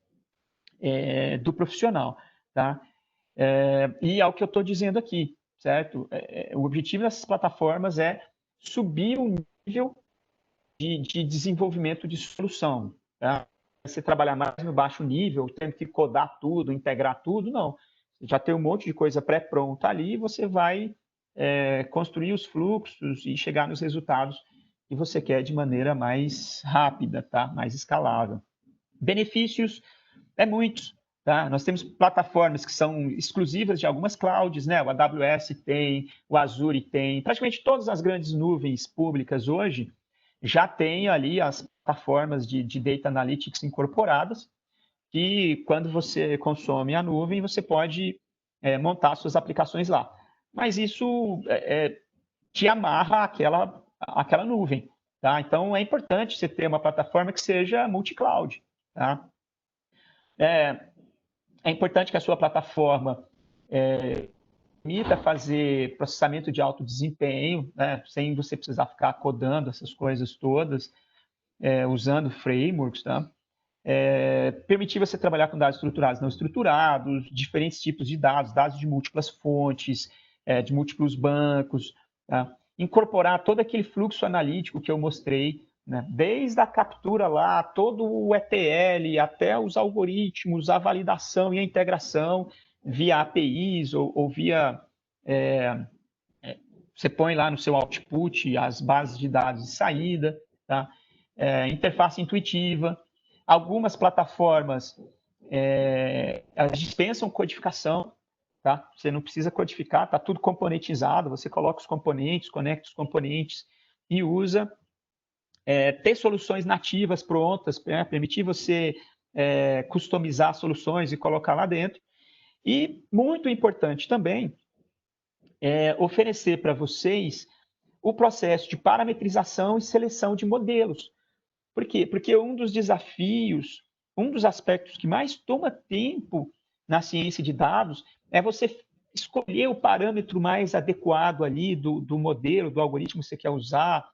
do profissional. Tá? E é o que eu estou dizendo aqui, certo? O objetivo dessas plataformas é subir o nível de desenvolvimento de solução. Tá? Você trabalhar mais no baixo nível, tendo que codar tudo, integrar tudo, não. Já tem um monte de coisa pré-pronta ali e você vai construir os fluxos e chegar nos resultados que você quer de maneira mais rápida, tá? Mais escalável. Benefícios muitos. Tá? Nós temos plataformas que são exclusivas de algumas clouds, né? O AWS tem, o Azure tem, praticamente todas as grandes nuvens públicas hoje, já tem ali as plataformas de Data Analytics incorporadas, que quando você consome a nuvem, você pode montar suas aplicações lá. Mas isso te amarra àquela nuvem. Tá? Então, é importante você ter uma plataforma que seja multi-cloud. Tá? É importante que a sua plataforma permita fazer processamento de alto desempenho, né? Sem você precisar ficar codando essas coisas todas, usando frameworks. Tá? Permitir você trabalhar com dados estruturados e não estruturados, diferentes tipos de dados, dados de múltiplas fontes, de múltiplos bancos, tá? Incorporar todo aquele fluxo analítico que eu mostrei, né? Desde a captura lá, todo o ETL, até os algoritmos, a validação e a integração via APIs ou via... você põe lá no seu output as bases de dados de saída, tá? Interface intuitiva. Algumas plataformas elas dispensam codificação, tá? Você não precisa codificar, tá tudo componentizado, você coloca os componentes, conecta os componentes e usa. Ter soluções nativas prontas, permitir você customizar soluções e colocar lá dentro. E, muito importante também, oferecer para vocês o processo de parametrização e seleção de modelos. Por quê? Porque um dos desafios, um dos aspectos que mais toma tempo na ciência de dados é você escolher o parâmetro mais adequado ali do modelo, do algoritmo que você quer usar,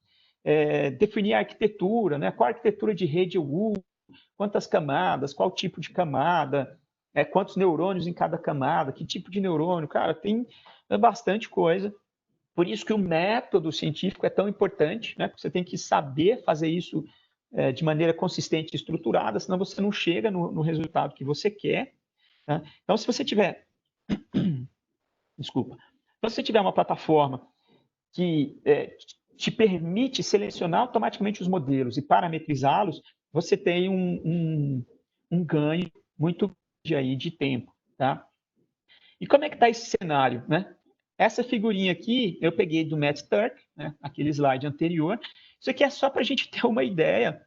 definir a arquitetura, né? Qual arquitetura de rede eu uso, quantas camadas, qual tipo de camada, quantos neurônios em cada camada, que tipo de neurônio, cara, tem bastante coisa. Por isso que o método científico é tão importante, né? Porque você tem que saber fazer isso de maneira consistente e estruturada, senão você não chega no resultado que você quer. Né? Então, se você tiver... Desculpa. Então, se você tiver uma plataforma que te permite selecionar automaticamente os modelos e parametrizá-los, você tem um ganho muito grande aí de tempo. Tá? E como é que está esse cenário? Né? Essa figurinha aqui eu peguei do Matt Turk, né? Aquele slide anterior. Isso aqui é só para a gente ter uma ideia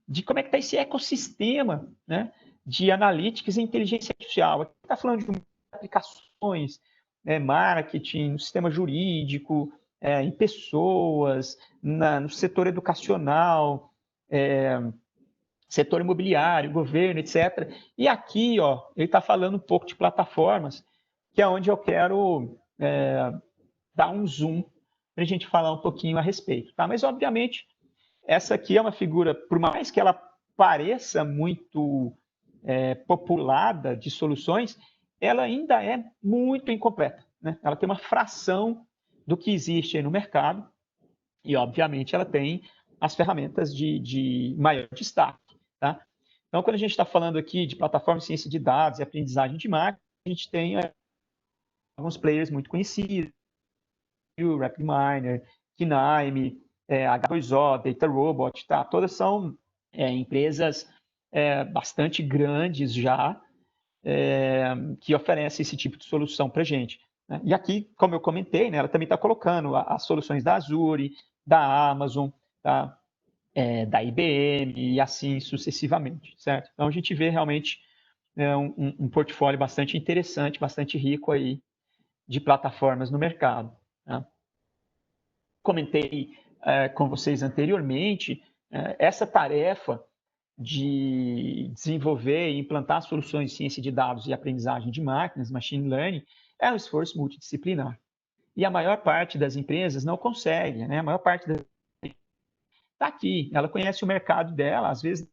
de como é que está esse ecossistema, né, de analytics e inteligência artificial. Aqui está falando de aplicações, marketing, no sistema jurídico, em pessoas, no setor educacional, setor imobiliário, governo, etc. E aqui, ó, ele está falando um pouco de plataformas, que é onde eu quero dar um zoom para a gente falar um pouquinho a respeito. Tá? Mas, obviamente, essa aqui é uma figura, por mais que ela pareça muito populada de soluções, ela ainda é muito incompleta. Né? Ela tem uma fração do que existe aí no mercado e, obviamente, ela tem as ferramentas de maior destaque. Tá? Então, quando a gente está falando aqui de plataforma de ciência de dados e aprendizagem de máquina, a gente tem alguns players muito conhecidos, o RapidMiner, Kinaime, H2O, DataRobot, tá? Todas são empresas bastante grandes já, que oferecem esse tipo de solução para a gente. Né? E aqui, como eu comentei, né, ela também está colocando as soluções da Azure, da Amazon, tá? Da IBM e assim sucessivamente, certo? Então a gente vê realmente um portfólio bastante interessante, bastante rico aí de plataformas no mercado. Tá? Comentei com vocês anteriormente, essa tarefa de desenvolver e implantar soluções de ciência de dados e aprendizagem de máquinas, machine learning, é um esforço multidisciplinar. E a maior parte das empresas não consegue, né? A maior parte está aqui, ela conhece o mercado dela, às vezes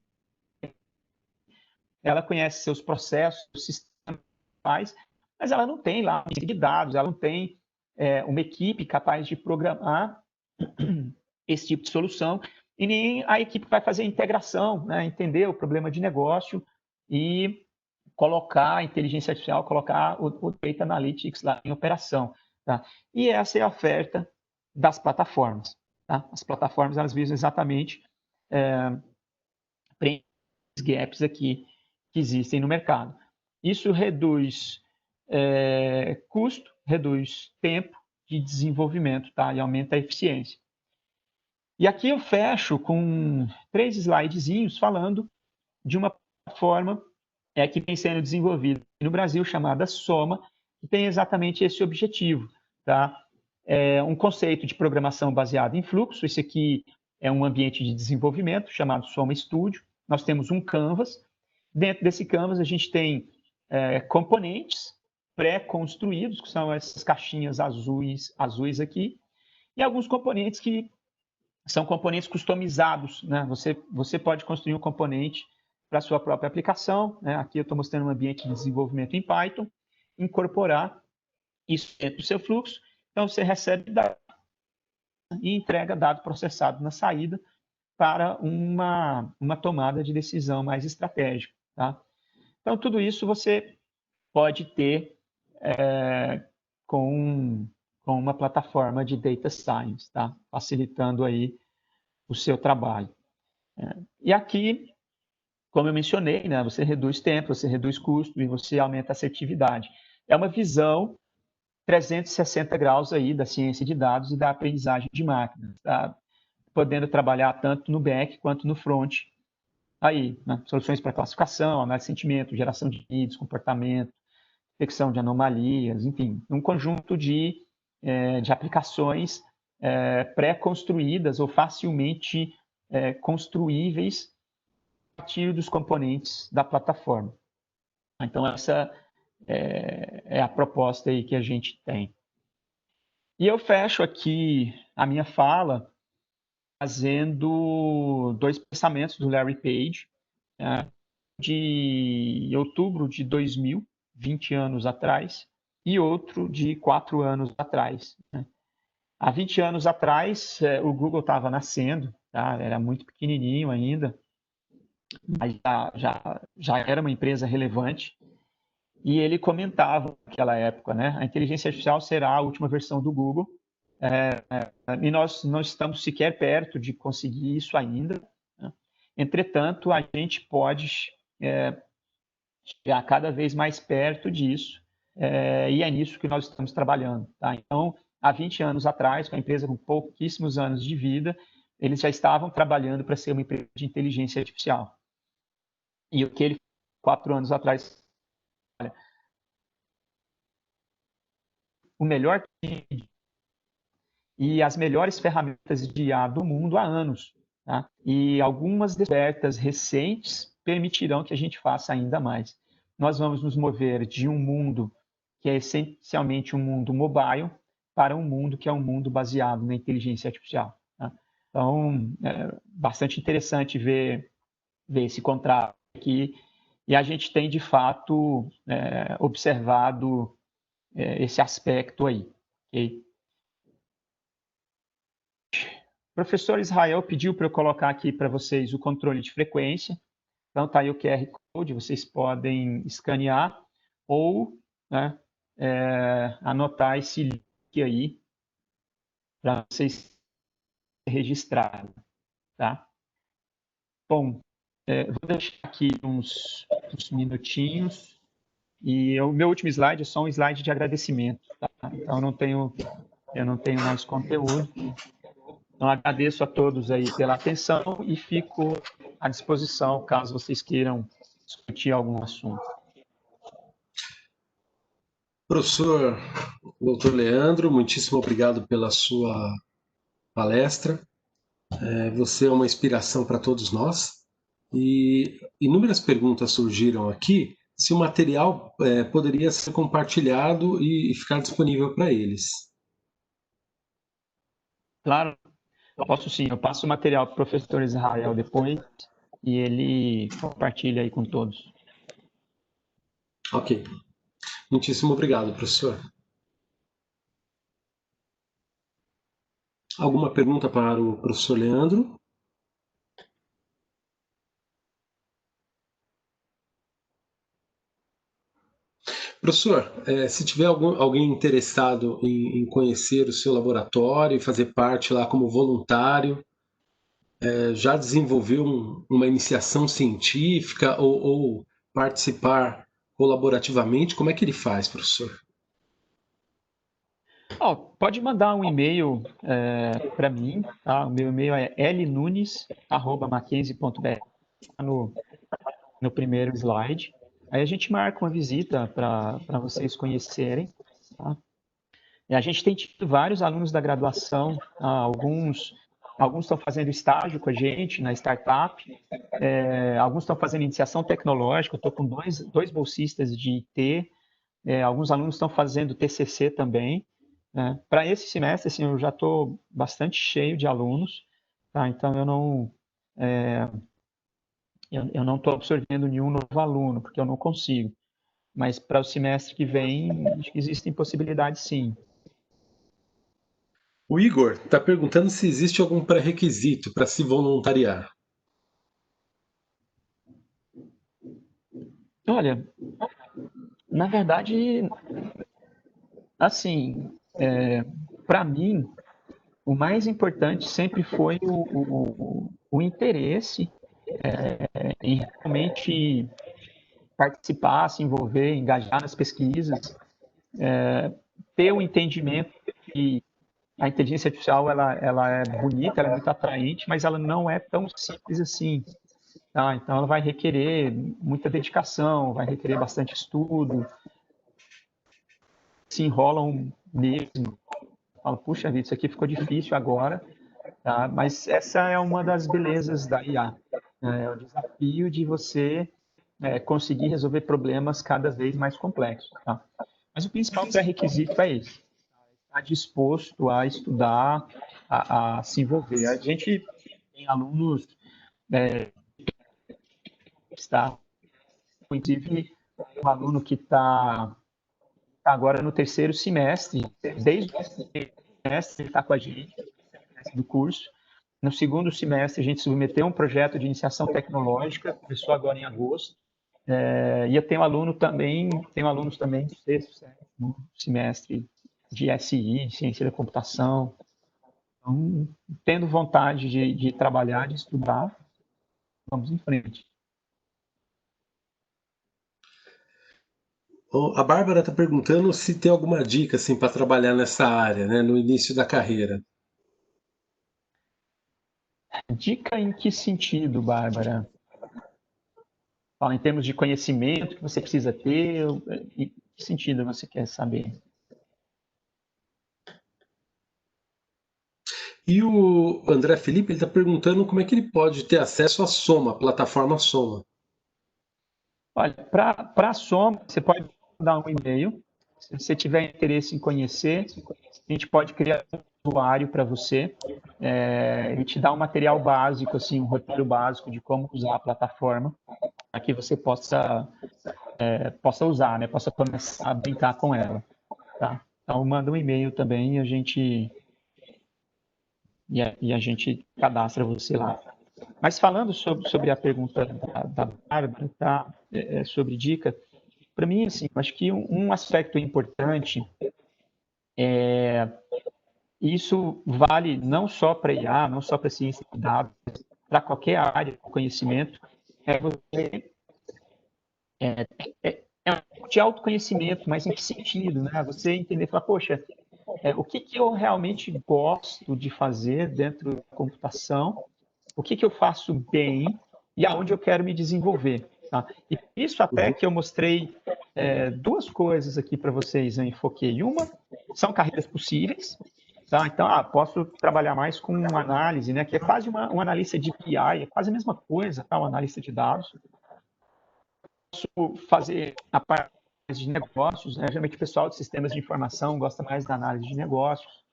ela conhece seus processos, sistemas, mas ela não tem lá de dados, ela não tem uma equipe capaz de programar esse tipo de solução, e nem a equipe vai fazer a integração, né? Entender o problema de negócio e colocar a inteligência artificial, colocar o Data Analytics lá em operação. Tá? E essa é a oferta das plataformas. Tá? As plataformas elas visam exatamente gaps aqui que existem no mercado. Isso reduz custo, reduz tempo de desenvolvimento, tá? E aumenta a eficiência. E aqui eu fecho com 3 slidezinhos falando de uma plataforma que vem sendo desenvolvida no Brasil, chamada Soma, que tem exatamente esse objetivo. Tá? É um conceito de programação baseado em fluxo. Esse aqui é um ambiente de desenvolvimento chamado Soma Studio. Nós temos um canvas. Dentro desse canvas, a gente tem componentes pré-construídos, que são essas caixinhas azuis aqui, e alguns componentes que são componentes customizados. Né? Você pode construir um componente para a sua própria aplicação. Né? Aqui eu estou mostrando um ambiente de desenvolvimento em Python, incorporar isso dentro do seu fluxo. Então, você recebe dado e entrega dado processado na saída para uma tomada de decisão mais estratégica. Tá? Então, tudo isso você pode ter com uma plataforma de data science, tá? Facilitando aí o seu trabalho. E aqui, como eu mencionei, né, você reduz tempo, você reduz custo e você aumenta a assertividade. É uma visão 360 graus aí da ciência de dados e da aprendizagem de máquinas, tá? Podendo trabalhar tanto no back quanto no front. Aí, né, soluções para classificação, análise de sentimento, geração de leads, comportamento, detecção de anomalias, enfim, um conjunto de aplicações pré-construídas ou facilmente construíveis a partir dos componentes da plataforma. Então, essa é a proposta aí que a gente tem. E eu fecho aqui a minha fala fazendo 2 pensamentos do Larry Page, né, de outubro de 2000, 20 anos atrás, e outro de 4 anos atrás. Né? Há 20 anos atrás, o Google estava nascendo, tá? Era muito pequenininho ainda, mas já era uma empresa relevante. E ele comentava naquela época, né? A inteligência artificial será a última versão do Google. E nós não estamos sequer perto de conseguir isso ainda. Né? Entretanto, a gente pode chegar cada vez mais perto disso, e é nisso que nós estamos trabalhando. Tá? Então, há 20 anos atrás, com a empresa com pouquíssimos anos de vida, eles já estavam trabalhando para ser uma empresa de inteligência artificial. E o que ele, 4 anos atrás, olha, o melhor e as melhores ferramentas de IA do mundo há anos. Tá? E algumas descobertas recentes permitirão que a gente faça ainda mais. Nós vamos nos mover de um mundo que é essencialmente um mundo mobile para um mundo que é um mundo baseado na inteligência artificial. Tá? Então, é bastante interessante ver esse contraste aqui, e a gente tem, de fato, observado esse aspecto aí. Okay? O professor Israel pediu para eu colocar aqui para vocês o controle de frequência. Então, está aí o QR Code, vocês podem escanear ou, né, anotar esse link aí para vocês registrarem. Tá? Bom, vou deixar aqui uns minutinhos. E o meu último slide é só um slide de agradecimento. Tá? Então, eu não tenho mais conteúdo. Então, agradeço a todos aí pela atenção e fico à disposição caso vocês queiram discutir algum assunto. Professor Dr. Leandro, muitíssimo obrigado pela sua palestra. Você é uma inspiração para todos nós. E inúmeras perguntas surgiram aqui, se o material poderia ser compartilhado e ficar disponível para eles. Claro, posso sim. Eu passo o material para o professor Israel depois e ele compartilha aí com todos. Ok. Muitíssimo obrigado, professor. Alguma pergunta para o professor Leandro? Professor, se tiver alguém interessado em conhecer o seu laboratório e fazer parte lá como voluntário, já desenvolveu uma iniciação científica ou participar colaborativamente, como é que ele faz, professor? Pode mandar um e-mail para mim, tá? O meu e-mail é lnunes@mackenzie.br, tá no primeiro slide. Aí a gente marca uma visita para vocês conhecerem, tá? E a gente tem tido vários alunos da graduação, alguns estão fazendo estágio com a gente na startup, alguns estão fazendo iniciação tecnológica, eu estou com dois bolsistas de IT, alguns alunos estão fazendo TCC também, né? Para esse semestre, assim, eu já estou bastante cheio de alunos, tá? Então eu não estou absorvendo nenhum novo aluno, porque eu não consigo. Mas para o semestre que vem, acho que existem possibilidades, sim. O Igor está perguntando se existe algum pré-requisito para se voluntariar. Olha, na verdade, assim, para mim, o mais importante sempre foi o interesse em realmente participar, se envolver, engajar nas pesquisas, ter o entendimento que a inteligência artificial ela é bonita, ela é muito atraente, mas ela não é tão simples assim. Tá? Então, ela vai requerer muita dedicação, vai requerer bastante estudo, se enrolam mesmo. Fala, puxa vida, isso aqui ficou difícil agora, tá? Mas essa é uma das belezas da IA. Né? É o desafio de você conseguir resolver problemas cada vez mais complexos. Tá? Mas o principal pré-requisito é esse: estar disposto a estudar, a se envolver. A gente tem alunos que está, inclusive, um aluno que está agora no terceiro semestre, desde o semestre ele está com a gente, do curso. No segundo semestre, a gente submeteu um projeto de iniciação tecnológica, começou agora em agosto. E eu tenho alunos também do sexto, sétimo semestre de SI, de ciência da computação. Então, tendo vontade de trabalhar, de estudar, vamos em frente. A Bárbara está perguntando se tem alguma dica assim, para trabalhar nessa área, né, no início da carreira. Dica em que sentido, Bárbara? Fala em termos de conhecimento que você precisa ter, em que sentido você quer saber? E o André Felipe está perguntando como é que ele pode ter acesso à Soma, a plataforma Soma. Olha, para a Soma, você pode mandar um e-mail. Se você tiver interesse em conhecer, a gente pode criar um usuário para você e te dar um material básico, assim, um roteiro básico de como usar a plataforma, para que você possa usar, né? Possa começar a brincar com ela. Tá? Então, manda um e-mail também e a gente cadastra você lá. Mas falando sobre a pergunta da Bárbara, tá? Sobre dica, para mim, assim, acho que um aspecto importante, isso vale não só para IA, não só para ciência de dados, para qualquer área de conhecimento, é você é um pouco de autoconhecimento, mas em que sentido, né? Você entender, falar, poxa, o que que eu realmente gosto de fazer dentro da computação, o que que eu faço bem e aonde eu quero me desenvolver. Tá? E isso até Uhum. que eu mostrei duas coisas aqui para vocês, eu enfoquei. Uma são carreiras possíveis, tá? Então, posso trabalhar mais com análise, né? Que é quase um analista de PI, é quase a mesma coisa, tá? Um analista de dados. Posso fazer a parte de negócios, né? Geralmente o pessoal de sistemas de informação gosta mais da análise de negócios.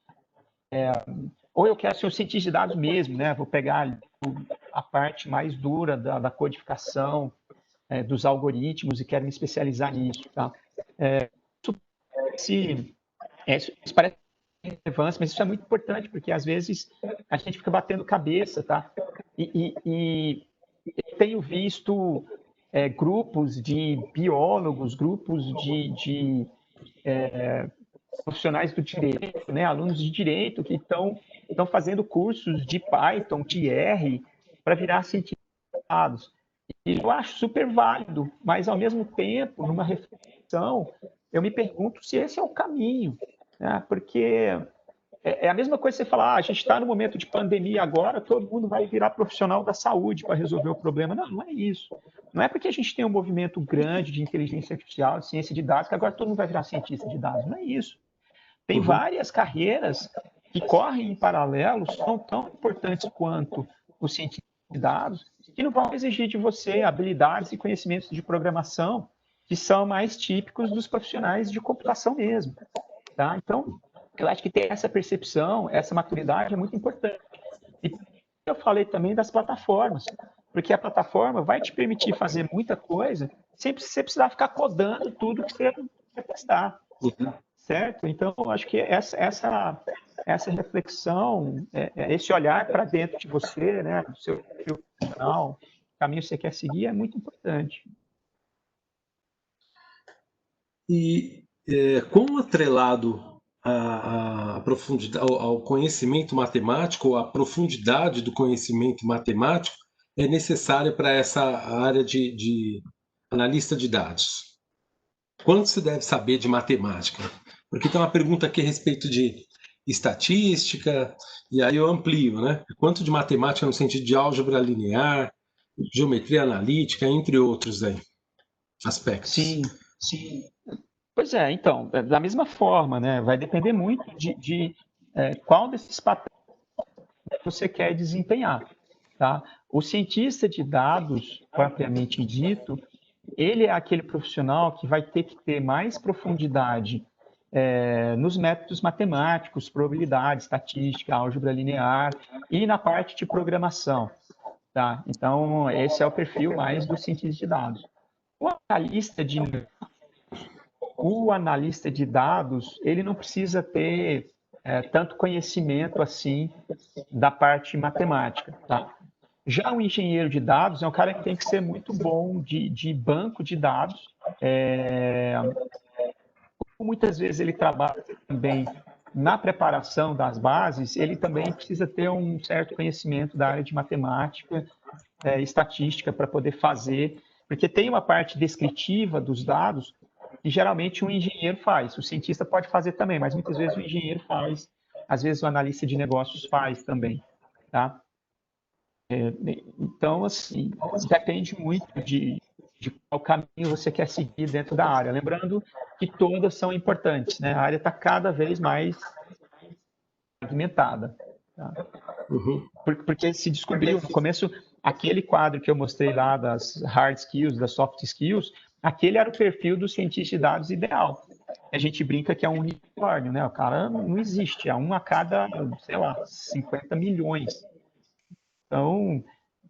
Ou eu quero ser um cientista de dados mesmo, né? Vou pegar a parte mais dura da codificação, dos algoritmos e quero me especializar nisso, tá? Se, isso parece relevância, mas isso é muito importante, porque às vezes a gente fica batendo cabeça, tá? E eu tenho visto grupos de biólogos, grupos de profissionais do direito, né, alunos de direito que estão fazendo cursos de Python, de R, para virar cientistas de dados. E eu acho super válido, mas ao mesmo tempo, numa reflexão, eu me pergunto se esse é o caminho. né? Porque é a mesma coisa que você falar, a gente está no momento de pandemia agora, todo mundo vai virar profissional da saúde para resolver o problema. Não, não é isso. Não é porque a gente tem um movimento grande de inteligência artificial, de ciência de dados, que agora todo mundo vai virar cientista de dados. Não é isso. Tem várias carreiras que correm em paralelo, são tão importantes quanto os cientistas de dados, que não vão exigir de você habilidades e conhecimentos de programação que são mais típicos dos profissionais de computação mesmo. Tá? Então, eu acho que ter essa percepção, essa maturidade é muito importante. E eu falei também das plataformas, porque a plataforma vai te permitir fazer muita coisa sem você precisar ficar codando tudo que você quer testar. Certo? Então, eu acho que essa reflexão, esse olhar para dentro de você, né, do seu profissional, o caminho que você quer seguir, é muito importante. E quão atrelado à profundidade, ao conhecimento matemático, ou à profundidade do conhecimento matemático, é necessária para essa área de analista de dados? Quanto se deve saber de matemática? Porque tem uma pergunta aqui a respeito de estatística, e aí eu amplio, né? Quanto de matemática no sentido de álgebra linear, geometria analítica, entre outros aí, aspectos? Sim, sim. Pois é, então, da mesma forma, né, vai depender muito de qual desses papéis você quer desempenhar. Tá? O cientista de dados, propriamente dito, ele é aquele profissional que vai ter que ter mais profundidade nos métodos matemáticos, probabilidade, estatística, álgebra linear e na parte de programação. Tá? Então, esse é o perfil mais do cientista de dados. O analista de dados, ele não precisa ter tanto conhecimento assim da parte matemática. Tá? Já o engenheiro de dados é um cara que tem que ser muito bom de banco de dados. Muitas vezes ele trabalha também na preparação das bases, ele também precisa ter um certo conhecimento da área de matemática, estatística, para poder fazer, porque tem uma parte descritiva dos dados que geralmente um engenheiro faz. O cientista pode fazer também, mas muitas vezes o engenheiro faz, às vezes o analista de negócios faz também. Tá? Então, assim, depende muito de qual caminho você quer seguir dentro da área. Lembrando que todas são importantes, né? A área está cada vez mais fragmentada. Tá? Porque se descobriu no começo, aquele quadro que eu mostrei lá das hard skills, das soft skills, aquele era o perfil do cientista de dados ideal. A gente brinca que é um unicórnio, né? O cara não existe, é um a cada, sei lá, 50 milhões. Então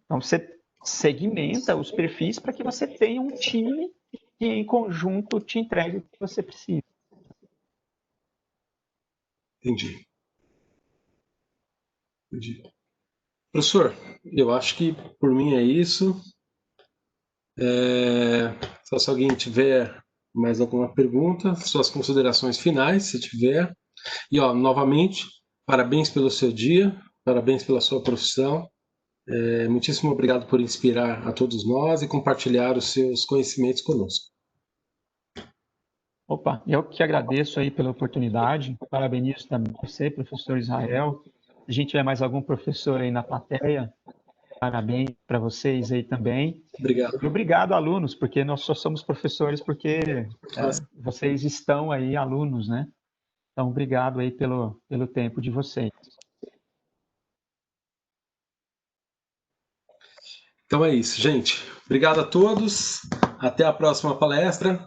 você segmenta os perfis para que você tenha um time que em conjunto te entregue o que você precisa. Entendi. Professor, eu acho que por mim é isso. Só se alguém tiver mais alguma pergunta, suas considerações finais, se tiver. E, novamente, parabéns pelo seu dia, parabéns pela sua profissão. Muitíssimo obrigado por inspirar a todos nós e compartilhar os seus conhecimentos conosco. Opa, eu que agradeço aí pela oportunidade, parabenizo também você, professor Israel. Se a gente tiver mais algum professor aí na plateia, parabéns para vocês aí também. Obrigado. E obrigado, alunos, porque nós só somos professores porque vocês estão aí, alunos, né? Então, obrigado aí pelo tempo de vocês. Então é isso, gente. Obrigado a todos. Até a próxima palestra.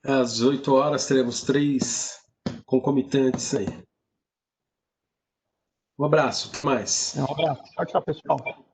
Às 8 horas teremos 3 concomitantes aí. Um abraço. Até mais. Um abraço. Tchau, tchau, pessoal.